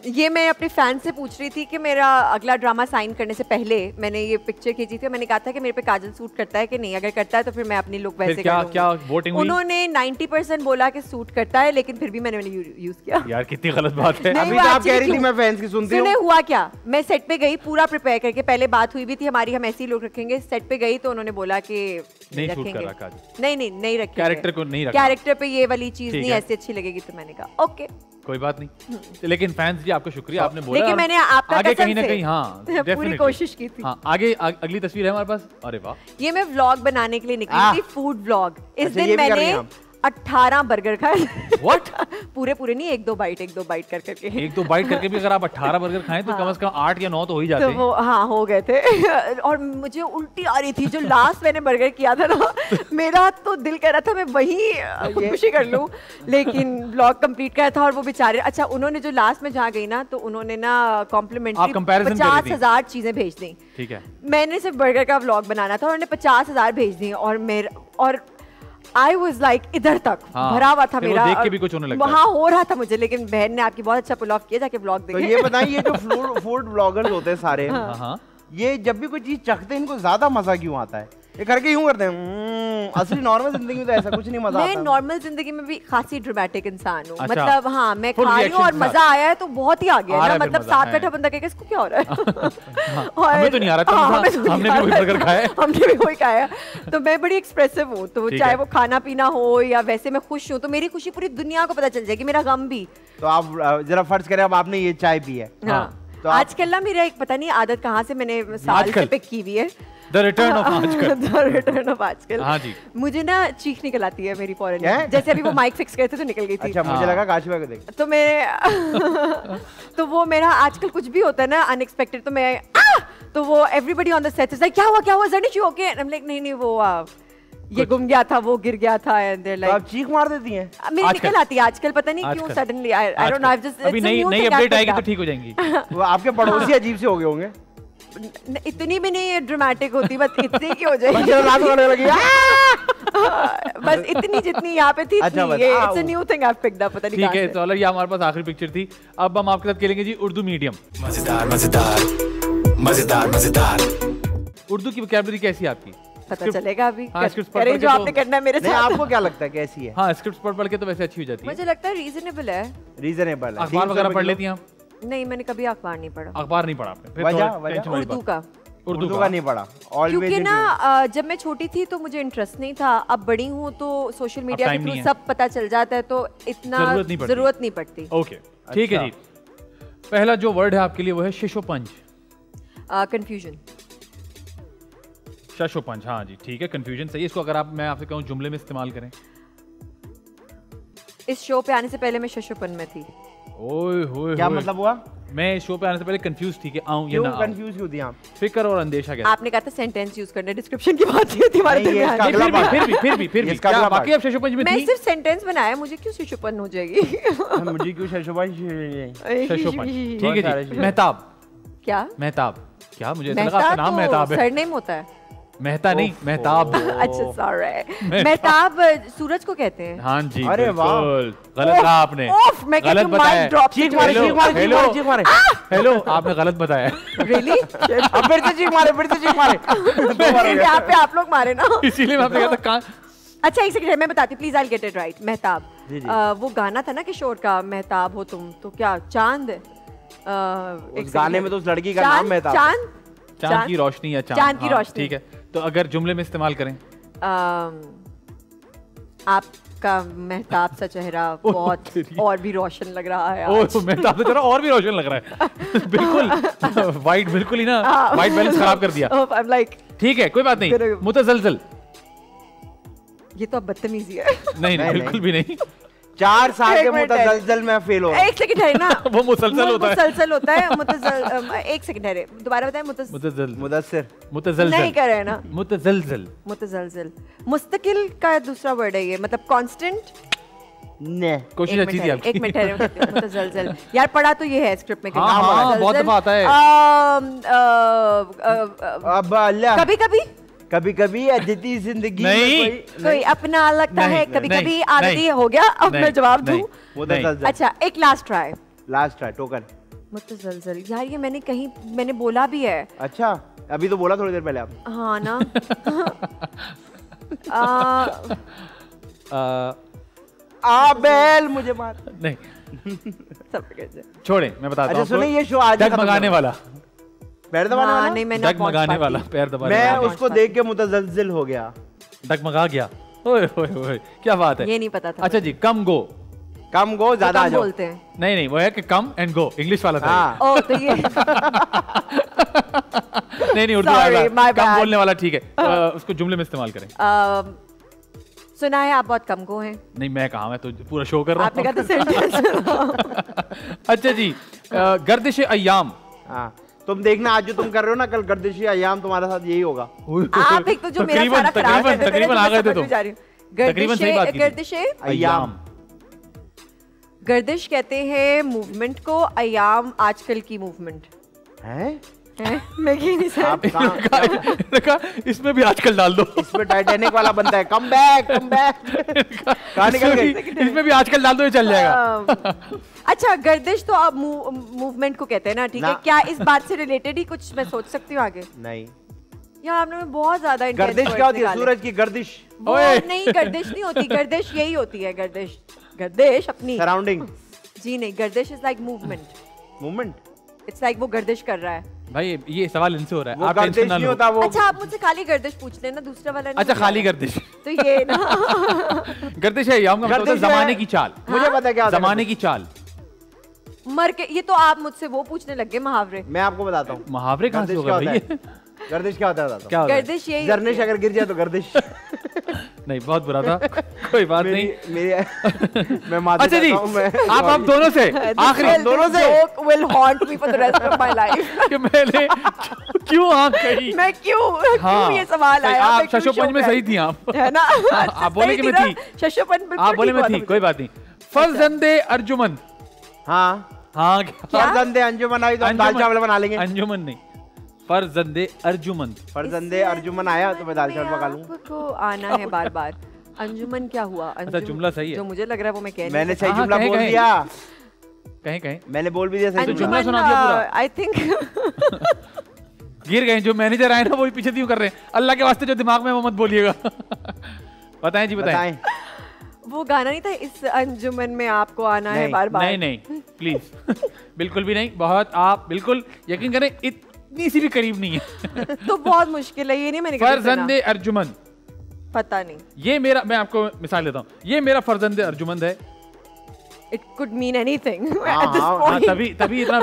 ये मैं अपने फैन से पूछ रही थी कि मेरा अगला ड्रामा साइन करने से पहले मैंने ये पिक्चर खींची थी। मैंने कहा था कि मेरे पे काजल सूट करता है कि नहीं, अगर करता है तो फिर मैं अपनी लुक वैसे क्या वोटिंग हुई? उन्होंने 90% बोला कि सूट करता है, लेकिन फिर भी मैंने यूज किया। यार कितनी गलत बात है। अभी तो आप कह रही थी मैं फैंस की सुनती हूं। हुआ क्या, मैं सेट पे गई पूरा प्रिपेयर करके, पहले बात हुई भी थी हमारी, हम ऐसे ही लोग रखेंगे। सेट पे गई तो उन्होंने बोला कि नहीं रखेंगे। नहीं रखेंगे, कैरेक्टर को नहीं रखा, कैरेक्टर पे ये वाली चीज नहीं ऐसी अच्छी लगेगी। तो मैंने कहा ओके कोई बात नहीं। लेकिन फैंस जी आपको शुक्रिया, आपने बोला। लेकिन मैंने आपका आगे कहीं ना कहीं पूरी कोशिश की थी। हाँ, आगे अगली तस्वीर है हमारे पास। अरे वाह, ये मैं व्लॉग बनाने के लिए निकली थी, फूड व्लॉग। इस दिन मैंने 18 बर्गर खाए। What? पूरे नहीं, एक दो बाइट कर करके। एक दो बाइट करके भी अगर आप 18 बर्गर खाएं तो कम से कम 8 या 9 तो हो ही जाते हैं। वो हो गए थे। और मुझे उल्टी आ रही थी जो लास्ट मैंने बर्गर किया था ना, मेरा तो दिल कर रहा था मैं वही खुदकुशी कर लूं, लेकिन व्लॉग कंप्लीट करा था। और वो बेचारे, अच्छा उन्होंने जो लास्ट में जहाँ गई ना, तो उन्होंने ना कॉम्प्लीमेंट्री 50,000 चीजें भेज दी। ठीक है, मैंने सिर्फ बर्गर का व्लॉग बनाना था, उन्होंने 50,000 भेज दी। और I was like इधर तक भरा हुआ था मेरा, देख के भी कुछ होने लगता है। वहाँ हो रहा था मुझे, लेकिन बहन ने आपकी बहुत अच्छा पुल ऑफ किया, जाके व्लॉग देखिए। तो ये बताइए, ये जो फूड ब्लॉगर्स होते हैं सारे, ये जब भी कोई चीज चखते हैं इनको ज्यादा मजा क्यों आता है? ये करके यूं करते हैं। असली नॉर्मल जिंदगी में तो ऐसा कुछ नहीं मजा आता। मैं नॉर्मल जिंदगी में भी खासी ड्रामेटिक इंसान हूँ। मतलब हाँ, मैं खा रही हूँ और मजा आया है तो बहुत ही आ गया ना। मतलब साथ बैठा बंदा कहेगा इसको क्या हो रहा है। हमें तो नहीं आ रहा, हमने भी वही बर्गर खाया, हमने भी वही खाया। तो मैं बड़ी एक्सप्रेसिव हूँ, तो चाहे वो खाना पीना हो या वैसे मैं खुश हूँ, तो मेरी खुशी पूरी दुनिया को पता चल जाएगी, मेरा गम भी। तो आप जरा फर्ज करें, अब आपने ये चाय पी है, तो आजकल ना मेरा एक पता नहीं आदत कहाँ से मैंने साल से पिक की हुई है, The return of आजकल। The return of आजकल। हाँ जी। मुझे ना चीख निकल आती है मेरी फौरन, जैसे अभी वो माइक फिक्स करते तो निकल गई थी। अच्छा, मुझे लगा काशिफा को देख। तो मैं तो वो मेरा आजकल कुछ भी होता है ना अनएक्सपेक्टेड, तो मैं तो वो everybody on the set is like क्या हुआ Zarnish, you okay? I am like नहीं वो ये गुम गया था, वो गिर गया था, एंड दे लाइक आप चीख मार देती हैं। मेरी निकल आती है आजकल, पता नहीं क्यों suddenly. I don't no, I just अभी नई अपडेट आएगी तो ठीक हो जाएंगी। वो आपके पड़ोसी अजीब से हो गए होंगे। इतनी भी नहीं ड्रामेटिक होती, बस इतनी की हो जाएगी। बस इतनी जितनी यहाँ पे थी। अच्छा, it's a new thing I have picked up, पता नहीं। ठीक है, तो ये हमारे पास आखिरी पिक्चर थी। अब हम आपके साथ खेलेंगे जी उर्दू मीडियम। मजेदार मजेदार मजेदार मजेदार। उर्दू की वोकैबुलरी कैसी है आपकी? पता चलेगा अभी। करें जो आपने करना है मेरे साथ। आपको क्या लगता है कैसी है? हाँ, स्क्रिप्ट पढ़ के तो वैसे अच्छी हो जाती है। मुझे लगता है रीजनेबल है। रीजनेबल है। अखबार वगैरह पढ़ लेती हैं आप? नहीं, मैंने कभी अखबार नहीं पढ़ा। अखबार नहीं पढ़ा आपने? उर्दू का नहीं पढ़ा। क्योंकि ना जब मैं छोटी थी तो मुझे इंटरेस्ट नहीं था, अब बड़ी हूँ तो सोशल मीडिया के थ्रू सब पता चल जाता है, तो इतना जरूरत नहीं पड़ती। ओके, ठीक है जी। पहला जो वर्ड है आपके लिए वो है शिशोपंज। कंफ्यूजन। शशोपंज, हाँ जी ठीक है, कंफ्यूजन सही है। इसको अगर मैं आपसे कहूँ जुमले में इस्तेमाल करें। इस शो पे आने से पहले मैं शशोपन में थी। ओए होए, क्या मतलब हुआ? मैं इस शो पे आने से पहले कंफ्यूज थी कि आऊं या ना आऊं। कंफ्यूज क्यों थी आप? फिक्र और अंदेशा क्या? आपने कहा था सेंटेंस यूज करना, डिस्क्रिप्शन की बात नहीं थी हमारे दरमियान। फिर भी क्या बाकी अब शशोपंज में थी? मैं सिर्फ सेंटेंस बनाया, मुझे क्यों शशोपन हो जाएगी? मुझे क्यों शशोपंज? ठीक है जी। मेहताब। क्या मेहताब? क्या मुझे ऐसा लगा आपका नाम मेहताब है। सरनेम होता है मेहता नहीं, मेहताब। अच्छा सॉरी, मेहताब सूरज को कहते हैं। हाँ जी, अरे वाह, गलत कहा आपने, गलत बताया। चीख मारे। हेलो, आपने गलत बताया। रियली? अब फिर से चीख मारे। यहाँ पे आप लोग मारे ना, इसीलिए मैं आपने कहा था। अच्छा एक सेकंड, मैं बताती, please I get it right. Mehtab, वो गाना था ना किशोर का, मेहताब हो तुम तो क्या चांद है? उस गाने में तो उस लड़की का नाम मेहताब। चांद की रोशनी या चांद की रोशनी। ठीक है, तो अगर जुमले में इस्तेमाल करें। आपका मेहताब सा चेहरा बहुत और भी रोशन लग रहा है आज। मेहताब सा चेहरा और भी रोशन लग रहा है। बिल्कुल वाइट, बिल्कुल ही ना वाइट बैलेंस खराब कर दिया। ठीक है कोई बात नहीं। मुतज़लज़ल, ये तो अब बदतमीजी है। नहीं बिल्कुल भी नहीं। 4 साल के मुतज़लज़ल में फेल हो। एक सेकंड है ना वो मुसलसल होता है। मुसलसल होता है। एक सेकंड है, दोबारा बताएं। मुदस्सिर नहीं कर रहे हैं ना। मुतज़लज़ल मुस्तकिल का दूसरा वर्ड है ये, मतलब कांस्टेंट। कोशिश अच्छी थी आपकी। एक मिनट है। मुतज़लज़ल यार पढ़ा तो ये है स्क्रिप्ट में। हाँ, बहुत दफा आता है। अब अल्लाह कभी कभी अदिति जिंदगी नहीं, कोई अपना लगता है, कभी कभी आदती हो गया। अब मैं जवाब दूं। अच्छा एक लास्ट ट्राई टोकन। मुतज़लज़ल यार ये मैंने बोला भी है। अच्छा अभी तो बोला थोड़ी देर पहले आप। हाँ ना। बैल मुझे मार। नहीं छोड़े मैं बताता हूँ। अच्छा सुनिए, ये शो आज डगमगाने वाला, पैर दबाने वाला। नहीं मैं डगमगाने वाला, पैर दबाने वाला। मैं उसको देख के मुतज़लज़िल हो गया, डगमगा गया। ओए ओए क्या बात है। ये नहीं पता था। अच्छा जी, कम गो ज्यादा आ जाओ बोलते हैं। नहीं वो है कि कम एंड गो, इंग्लिश वाला था। ओह तो ये नहीं उर्दू वाला कम बोलने वाला। ठीक है उसको जुमले में इस्तेमाल करें। सुना है आप बहुत कम गो हैं। नहीं मैं कहा, मैं तो पूरा शो कर रहा हूँ। आपने कहा तो सेंटेंस। अच्छा जी, गर्दिश अय्याम। तुम देखना आज जो तुम कर रहे हो ना, कल गर्दिश अय्याम तुम्हारे साथ यही होगा। आप एक तो जो मेरा सारा खराब है, तकरीबन आ गए थे तुम। तकरीबन सही बात की। गर्दिश अय्याम, गर्दिश कहते हैं मूवमेंट को, अय्याम आजकल की मूवमेंट है। मैं नहीं कहा इसमें भी आजकल डाल दो। इसमें टाइटैनिक वाला बनता है, कम बैक कहाँ निकल गई। इसमें भी आजकल डाल दो, ये चल जाएगा। अच्छा गर्दिश तो अब मूवमेंट को कहते हैं ना, ठीक है। क्या इस बात से रिलेटेड ही कुछ मैं सोच सकती हूँ आगे? नहीं यार आपने बहुत ज्यादा गर्दिश क्या होती है? सूरज की गर्दिश। नहीं गर्दिश नहीं होती, गर्दिश यही होती है। गर्दिश अपनी सराउंडिंग। जी नहीं, गर्दिश is like movement. It's like वो गर्दिश कर रहा है। भाई ये सवाल इनसे हो रहा है, आप टेंशन ना लो। अच्छा आप मुझसे खाली गर्दिश पूछ लेना, दूसरा वाला नहीं। अच्छा खाली गर्दिश तो ये ना गर्दिश है, याम का मतलब है जमाने की चाल। मुझे पता क्या होता है जमाने की चाल। मर के ये तो आप मुझसे वो पूछने लग गए मुहावरे। मैं आपको बताता हूँ मुहावरे कहाँ से होगा भाई। गर्दिश क्या होता है? गर्दिश यही, जर्निश अगर गिर जाए तो गर्दिश। नहीं बहुत बुरा था, कोई बात नहीं। मैं माफी अच्छा जी, आप दोनों से आखिरी दोनों से will haunt me for the rest of my life। कि मैंने क्यों आंख कही, मैं क्यों ये सवाल आया। आप शशोपंज में सही थी आप, है ना। आप बोले कि मैं थी, शशोपंज आप बोले मैं थी, कोई बात नहीं। फर्जंदे अर्जुमन। हाँ फर्जंदे अंजुमन आई तो दाल चावल बना लेंगे। अंजुमन नहीं, फर्जंदे अर्जुमन आया तो मैं दाल चावल पका लूंगा। आपको आना है बार बार। अंजुमन क्या हुआ? अच्छा जुमला सही है, जो मुझे लग रहा है वो मैं कह नहीं। मैंने सही जुमला बोल दिया। कहीं मैंने बोल भी दिया सही जुमला सुना दिया पूरा। आई थिंक गिर गए जो मैनेजर आए ना, वो पीछे क्यों कर रहे हैं। अल्लाह के वास्ते जो दिमाग में वो मत बोलिएगा। बताएं जी बताएं। वो गाना नहीं था, इस अंजुमन में आपको आना है बार बार। नहीं प्लीज बिल्कुल भी नहीं। बहुत आप बिल्कुल यकीन करें, इतनी सी भी करीब नहीं है। तो बहुत मुश्किल है, ये नहीं मैंने फर्जंदे अर्जुमन। पता नहीं, ये मेरा, मैं आपको मिसाल देता हूँ, ये मेरा फर्जंदे अर्जुमंद है। It could mean anything at हाँ, this point. तभी इतना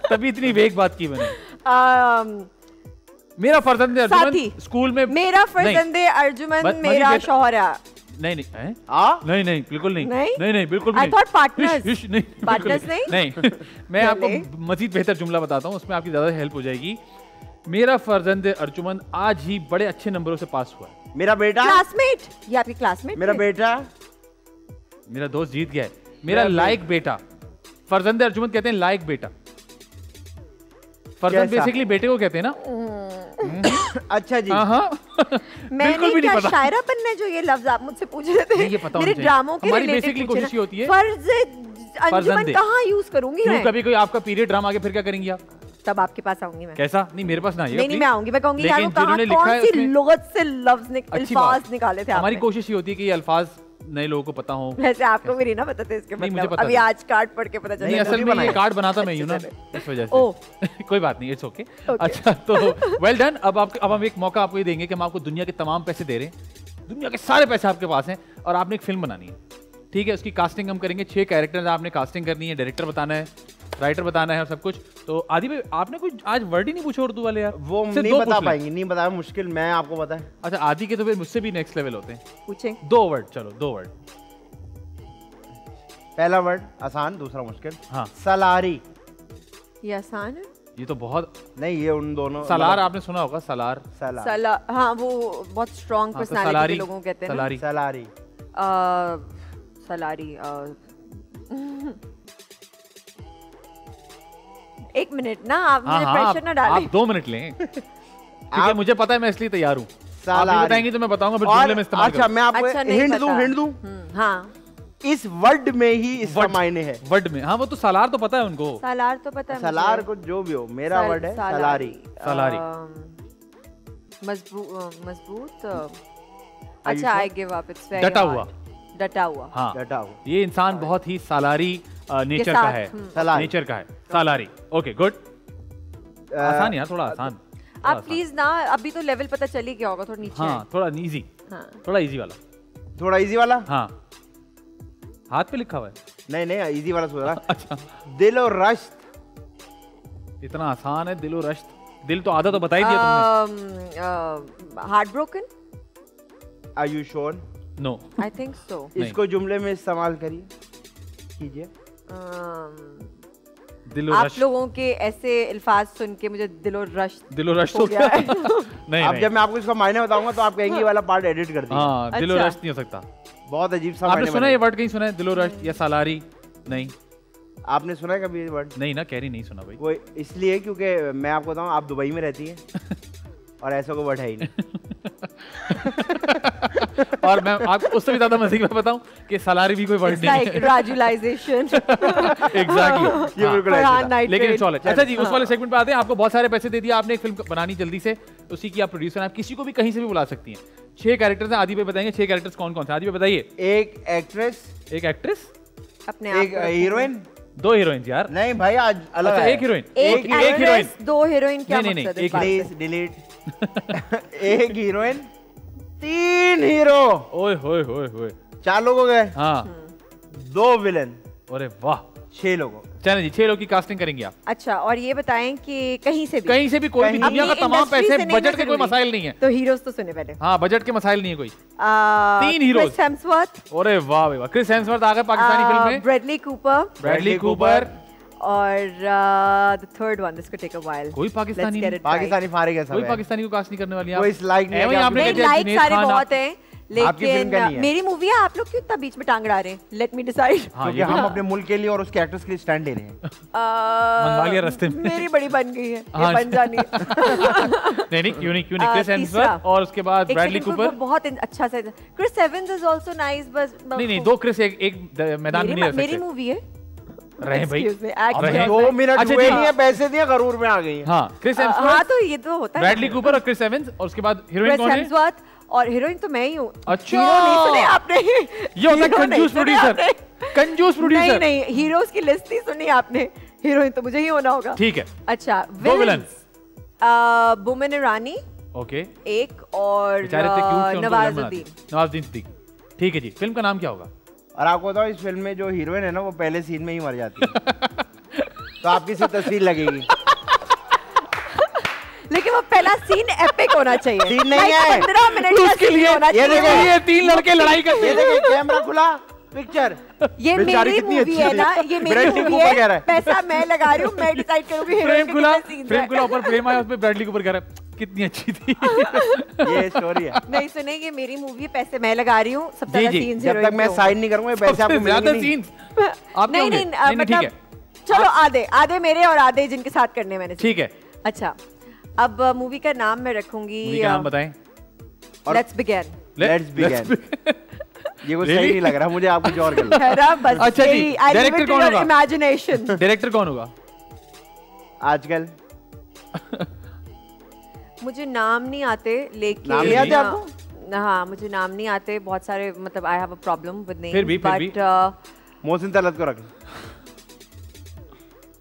तभी इतनी वेग बात की मैंने। मेरा फर्जंदे अर्जुमंद स्कूल में, मेरा फर्जंदे अर्जुमंद मेरा शौहर है। नहीं बिल्कुल नहीं। नहीं बिल्कुल नहीं। I thought partners. नहीं partners नहीं। मैं आपको मजीद बेहतर जुमला बताता हूँ, उसमें आपकी ज्यादा हेल्प हो जाएगी। मेरा फर्जंदे अर्जुमंद आज ही बड़े अच्छे नंबरों से पास हुआ है। मेरा बेटा क्लासमेट, ये आपकी क्लासमेट। मेरा बेटा, मेरा दोस्त जीत गया है। मेरा लायक बेटा। फर्जंदे अर्जुमंद कहते हैं लायक बेटा। फर्जंद बेसिकली बेटे को कहते हैं ना। अच्छा जी। बिल्कुल भी नहीं पता। शायरा बनना है जो ये लफ्ज आप मुझसे पूछ रहे थे, ये पता मेरे ड्रामों के रिलेटेड बेसिकली कोशिश होती है। अंजुमन कहाँ यूज करूंगी मैं? कभी कोई आपका पीरियड ड्रामा आगे फिर क्या करेंगी आप? तब आपके पास आऊंगी मैं। कैसा? नहीं मेरे पास ना आइएगा। नहीं मैं आऊंगी, मैं कहूंगी यार वो कौन सी लुगत से लफ्ज अल्फाज निकाले थे आपने। हमारी कोशिश ये होती है कि ये अल्फाज नए लोगों को पता हो। वैसे आपको भी नहीं ना पता थे इसके मतलब, अभी आज कार्ड पढ़ के पता चला। नहीं असल में ये कार्ड बनाता मैं हूं ना, इस वजह से। कोई बात नहीं, इट्स ओके। अच्छा तो वेल डन। अब हम एक मौका आपको ये देंगे कि हम आपको दुनिया के तमाम पैसे दे रहे हैं, दुनिया के सारे पैसे आपके पास हैं और आपने एक फिल्म बनानी है, ठीक है, उसकी कास्टिंग हम करेंगे, 6 कैरेक्टर्स आपने कास्टिंग करनी है, डायरेक्टर बताना है, राइटर बताना है और सब कुछ। तो आदि भाई आपने कुछ आज वर्ड ही नहीं पूछे उर्दू वाले यार, वो नहीं बता पाएंगे, नहीं बताया मुश्किल, मैं आपको पता है। अच्छा आदि के तो फिर मुझसे भी नेक्स्ट लेवल होते हैं, पूछें 2 वर्ड, चलो 2 वर्ड। पहला वर्ड आसान, दूसरा मुश्किल। हाँ सलारी। ये आसान है, ये तो बहुत नहीं, ये उन दोनों। सलार आपने सुना होगा, सलार हाँ वो बहुत स्ट्रॉन्ग पर्सनालिटी के लोगों कहते हैं सलारी सलारी सलारी। एक मिनट ना, आप मुझे प्रेशर ना डालें। आप 2 मिनट लें क्योंकि मुझे पता है, मैं इसलिए तैयार हूँ। आप बताएंगे तो मैं बताऊंगा, फिर जुमले में इस्तेमाल अच्छा मैं आपको हिंट दूं। हाँ इस वर्ड में ही इसका मायने है, वर्ड में। हाँ वो तो सलार तो पता है उनको, सलार तो पता है, सलार को जो भी हो, मेरा वर्ड है सलारी। सलारी मजबूत। अच्छा I give up, it's very डटा हुआ, डटा हुआ। हाँ डटा हुआ। ये इंसान बहुत ही सालारी नेचर का है, नेचर का है सालारी। ओके गुड, आसान यार, थोड़ा आसान। आप प्लीज ना, अभी तो लेवल पता चल ही गया होगा, थोड़ा नीचे। हाँ थोड़ा इजी, थोड़ा इजी वाला, थोड़ा इजी वाला। हाँ हाथ पे लिखा हुआ है। नहीं नहीं, इजी वाला सोच रहा। अच्छा दिलो रश्त, इतना आसान है, दिलो रश्त, दिल तो आधा तो बता ही दिया तुमने। Heart broken. Are you sure? No I think so. इसको जुमले में इस्तेमाल करिए, कीजिए। आप लोगों के ऐसे अल्फाज सुन के मुझे दिलो रश्त हो गया है। नहीं अब जब मैं आपको इसका मायने बताऊंगा तो आप कहेंगे ये वाला पार्ट एडिट कर दीजिए। हाँ दिलो रश्त नहीं हो सकता, बहुत अजीब सा। आपने सुना ये वर्ड कहीं सुना है, दिलो रश्त या सालारी? नहीं आपने सुना है कभी ये वर्ड? नहीं ना, कैरी नहीं सुना भाई। वो इसलिए क्योंकि मैं आपको बताऊं, आप दुबई में रहती हैं और ऐसा कोई वर्ड है ही नहीं। और मैं आपको उससे भी ज्यादा मजे में बताऊं कि सलारी भी कोई वर्ड नहीं है, ग्रेजुलाइजेशन। एग्जैक्टली, ये बिल्कुल ऐसा। लेकिन चलो अच्छा जी, उस वाले सेगमेंट पे आते हैं। आपको बहुत सारे पैसे दे दिए, आपने एक फिल्म बनानी जल्दी से, उसी की आप प्रोड्यूसर, आप किसी को भी कहीं से भी बुला सकती हैं। 6 कैरेक्टर्स हैं, आदि पे बताएंगे 6 कैरेक्टर्स कौन कौन से। आदि पे बताइए। एक एक्ट्रेस, एक एक्ट्रेस, अपने एक हीरोइन, 2 हीरोइंस यार। नहीं भाई आज अलग। अच्छा एक हीरोइन, एक हीरोइन, 2 हीरोइन, क्या नहीं मकसद है? Please delete. एक हीरोइन, 3 हीरो, ओए होए होए होए, 4 लोग हो गए। हाँ 2 विलन, अरे वाह, 6 लोग। चलो जी 6 लोग की कास्टिंग करेंगे आप। अच्छा, और ये बताएं कि कहीं से भी कोई भी, दुनिया का तमाम पैसे, बजट के कोई मसाइल नहीं है। तो हीरोज तो सुने पहले। हाँ बजट के मसाइल नहीं है कोई। 3 हीरोज। Chris Hemsworth. अरे वाह वाह, क्रिस हेम्सवर्थ आ गए पाकिस्तानी फिल्म में। ब्रैडली कूपर और the third one, this could take a while. कोई पाकिस्तानी फारिग है सब। कोई पाकिस्तानी को कास्ट नहीं करने वाली आप। कोई लाइक नहीं है। आपने लाइक सारे बहुत हैं, लेकिन मेरी मूवी है, आप लोग क्यों इतना बीच में टांग अड़ा रहे हैं? Let me decide. क्योंकि हम अपने मुल्क के लिए और उसके एक्टर्स के लिए स्टैंड ले रहे हैं। मंगवा लिया रास्ते में। मेरी बड़ी बन गई है, ये बन जानी है। नहीं क्यों नहीं क्रिस हेम्सवर्थ और उसके बाद ब्रैडली कूपर। बहुत अच्छा सा। Chris Evans is also nice, बस नहीं 2 क्रिस एक मैदान में नहीं रह सकते। मेरी मूवी है रहे भाई, 2 मिनट हुए नहीं है, पैसे दिए, गरूर में आ गई। हाँ क्रिस हेम्सवर्थ, हाँ तो ये तो होता है। ब्रैडली कूपर और क्रिस एवंस, और उसके बाद हीरोइन कौन है? और हीरोइन तो मैं ही हूँ। अच्छा, हीरो नहीं सुने आपने? ये होता है कंजूस प्रोड्यूसर। कंजूस प्रोड्यूसर। नहीं हीरोज की लिस्ट नहीं सुनी आपने, हीरोइन तो मुझे ही होना होगा। ठीक है। अच्छा, 2 विलन्स। बोमन ईरानी, ओके, एक और नवाजुद्दीन सिद्दीकी। ठीक है जी, फिल्म का नाम क्या होगा? और आपको बताओ, इस फिल्म में जो हीरोइन है ना, वो पहले सीन में ही मर जाती है। तो आपकी सिर्फ तस्वीर लगेगी, लेकिन वो पहला सीन एपिक होना चाहिए। सीन नहीं है, 15 मिनट का सीन होना चाहिए। ये 3 लड़के लड़ाई करते हैं। देखिए कैमरा खुला, पिक्चर। ये मेरी मूवी है ना, ये मेरी मूवी है, पैसा मैं लगा रही हूँ, मैं डिसाइड करूंगी। फ्रेम खुला, ऊपर फ्रेम आया, उसमें ब्रैडली कूपर कह रहा है कितनी अच्छी थी। ये स्टोरी है। नहीं सुने, ये मेरी मूवी है, पैसे मैं लगा रही हूँ, सब ज्यादा सीन्स। जब तक मैं साइन नहीं करूंगा पैसे आपको मिलेंगे नहीं। नहीं, मतलब चलो आधे मेरे और आधे जिनके साथ करने मैंने। ठीक है। अच्छा, अब मूवी का नाम मैं रखूंगी, मूवी का नाम बताएं। Let's begin. ये कुछ सही नहीं लग रहा मुझे, आप कुछ और कर लो। अच्छा जी, डायरेक्टर कौन होगा? इमेजिनेशन। डायरेक्टर कौन होगा आजकल? मुझे नाम नहीं आते, लेकिन नाम नहीं आते आपको? हाँ मुझे नाम नहीं आते बहुत सारे, मतलब I have a problem with names. फिर भी मोहसिन तलत को रख।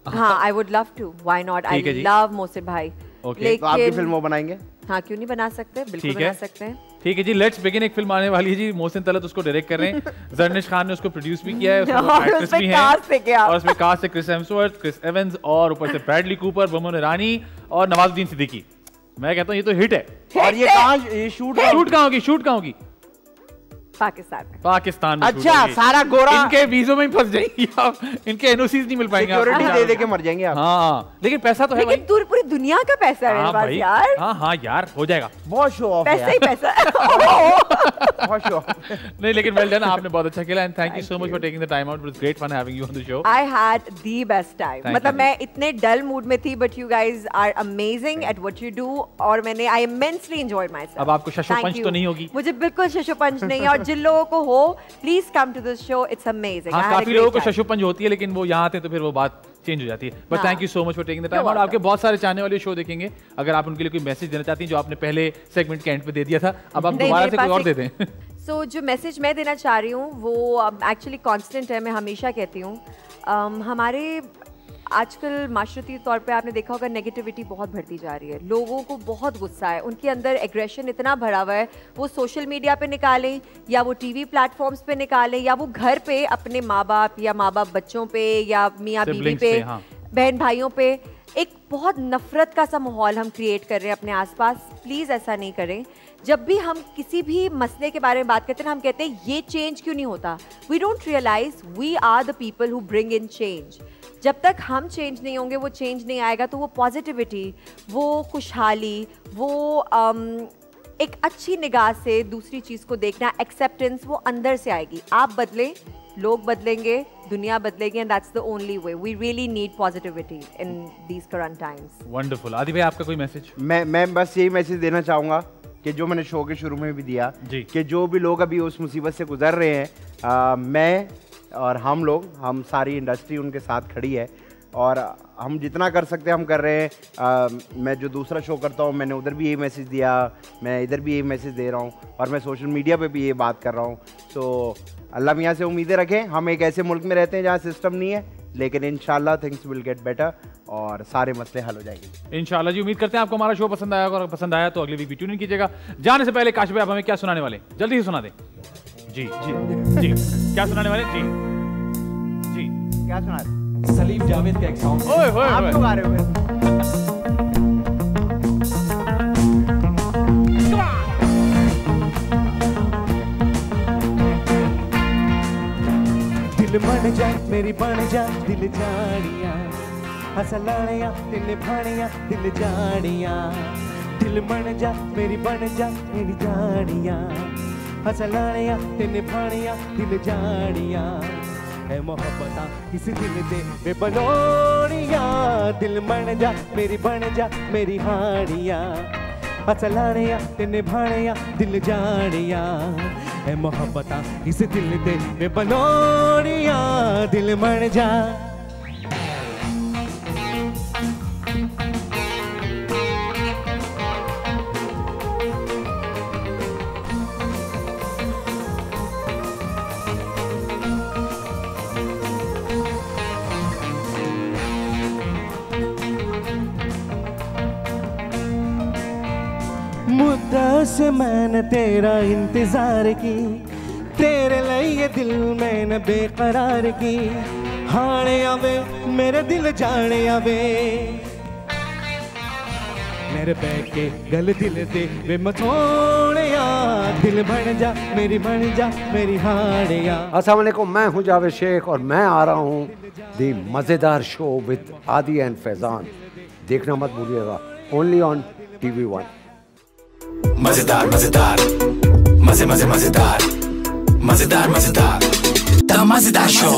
हाँ I would love to, why not, I love Mohsin भाई। लेकिन तो आपकी फिल्म वो बनाएंगे? हाँ, क्यों नहीं बना सकते, बिल्कुल बना सकते हैं। ठीक है जी, लेट्स बिगिन। एक फिल्म आने वाली है जी, मोहसिन तलत उसको डायरेक्ट कर रहे हैं, जर्निश खान ने उसको प्रोड्यूस भी किया है, एक्ट्रेस भी है, और उसमें कास्ट है क्रिस हेम्सवर्थ, क्रिस एवंस और ऊपर से ब्रैडली कूपर, बोमन ईरानी और नवाजुद्दीन सिद्दीकी। मैं कहता हूँ ये तो हिट है। और ये कहाँ शूट कहाँ होगी? पाकिस्तान में। अच्छा, सारा गोरा इनके वीजों में ही फंस जाएंगी आप, इनके एनओसीज नहीं मिल पाएंगे, सिक्योरिटी दे के मर जाएंगे आप। हाँ, लेकिन पैसा तो है भाई, पूरी दुनिया का पैसा है मेरे पास यार। हाँ यार, हो जाएगा। बहुत शो ऑफ पैसा ही पैसा। बहुत शो नहीं, लेकिन वेल डन, आपने बहुत अच्छा खेला and thank you so much for taking the time out. It was great fun having you on the show. I had the best time. मतलब मैं इतने डल मूड में थी, but you guys are amazing at what you do, और मैंने I immensely enjoyed myself. अब आपको शशोपंच तो नहीं होगी? मुझे बिल्कुल शशोपंच नहीं है, और जिन लोगों को हो please come to this show, it's amazing. हाँ, काफी लोगों को शशोपंच होती है, लेकिन वो यहाँ आते हैं तो फिर वो बात चेंज हो जाती है। But thank you so much for taking the time. और आपके बहुत सारे चाहने वाले शो देखेंगे, अगर आप उनके लिए कोई मैसेज देना चाहती हैं जो आपने पहले सेगमेंट के एंड पे दे दिया था, अब आप दोबारा से कोई और दे दें। सो जो मैसेज मैं देना चाह रही हूँ वो एक्चुअली कांस्टेंट है, मैं हमेशा कहती हूँ। हमारे आजकल माशरती तौर पे आपने देखा होगा नेगेटिविटी बहुत बढ़ती जा रही है, लोगों को बहुत गुस्सा है, उनके अंदर एग्रेशन इतना भरा हुआ है, वो सोशल मीडिया पे निकालें या वो टीवी प्लेटफॉर्म्स पे निकालें या वो घर पे अपने माँ बाप या माँ बाप बच्चों पे या मियाँ बीवी पे, बहन भाइयों पे एक बहुत नफरत का सा माहौल हम क्रिएट कर रहे हैं अपने आसपास। प्लीज़ ऐसा नहीं करें। जब भी हम किसी भी मसले के बारे में बात करते हैं, हम कहते हैं ये चेंज क्यों नहीं होता। We don't realise we are the people who bring in change. जब तक हम चेंज नहीं होंगे, वो चेंज नहीं आएगा, तो वो पॉजिटिविटी, वो खुशहाली, वो एक अच्छी निगाह से दूसरी चीज़ को देखना, एक्सेप्टेंस, वो अंदर से आएगी। आप बदलें, लोग बदलेंगे, दुनिया बदलेगी, and that's the only way. We really need positivity in these current times. Wonderful. Adi भाई, आपका कोई मैसेज? मैं बस यही मैसेज देना चाहूँगा कि जो मैंने शो के शुरू में भी दिया कि जो भी लोग अभी उस मुसीबत से गुजर रहे हैं, मैं और हम सारी इंडस्ट्री उनके साथ खड़ी है, और हम जितना कर सकते हैं हम कर रहे हैं। मैं जो दूसरा शो करता हूँ, मैंने उधर भी यही मैसेज दिया, मैं इधर भी यही मैसेज दे रहा हूँ, और मैं सोशल मीडिया पे भी ये बात कर रहा हूँ। तो अल्लाह मियाँ से उम्मीदें रखें। हम एक ऐसे मुल्क में रहते हैं जहाँ सिस्टम नहीं है, लेकिन इंशाल्लाह थिंग्स विल गेट बेटर और सारे मसले हल हो जाएंगे इंशाल्लाह जी। उम्मीद करते हैं आपको हमारा शो पसंद आया, और पसंद आया तो अगली वीक भी ट्यून इन कीजिएगा। जाने से पहले काश भाई, आप हमें क्या सुनाने वाले? जल्दी से सुना दें। जी जी जी, क्या सुनाने वाले? जी जी, क्या सुना रहे? सलीम जावेद का एक सॉन्ग। ओए होए, आप लोग आ रहे हो? दिल बन जा मेरी, बन जा दिल जानिया, हसलानिया दिल भानिया दिल जानिया। दिल बन जा मेरी, बन जा मेरी जानिया, हसलानिया दिल भानिया दिल जानिया। है मोहब्बता इस दिल दे वे बलोड़िया। दिल बन जा मेरी, बन जा मेरी हानिया, हसलानिया दिल भानिया दिल जानिया। है मोहब्बता इस दिल दे वे बलोड़िया। दिल बन जा। मुद्दा से मैंने तेरा इंतजार की, तेरे लिए दिल मैंने बेकरार की। हाने आवे मेरे दिल जाने आवे, मेरे बैठ के गल दिल दे वे मथोड़िया। दिल बन जा मेरी, बन जा मेरी हाड़िया। अस्सलाम वालेकुम, मैं हूँ जावेद शेख और मैं आ रहा हूँ दी मज़ेदार शो विद आदि एंड फैजान। देखना मत भूलिएगा, ओनली ऑन TV1। मजेदार मजेदार, मजे मजे मजेदार, मजेदार मजेदार, द मजेदार शो।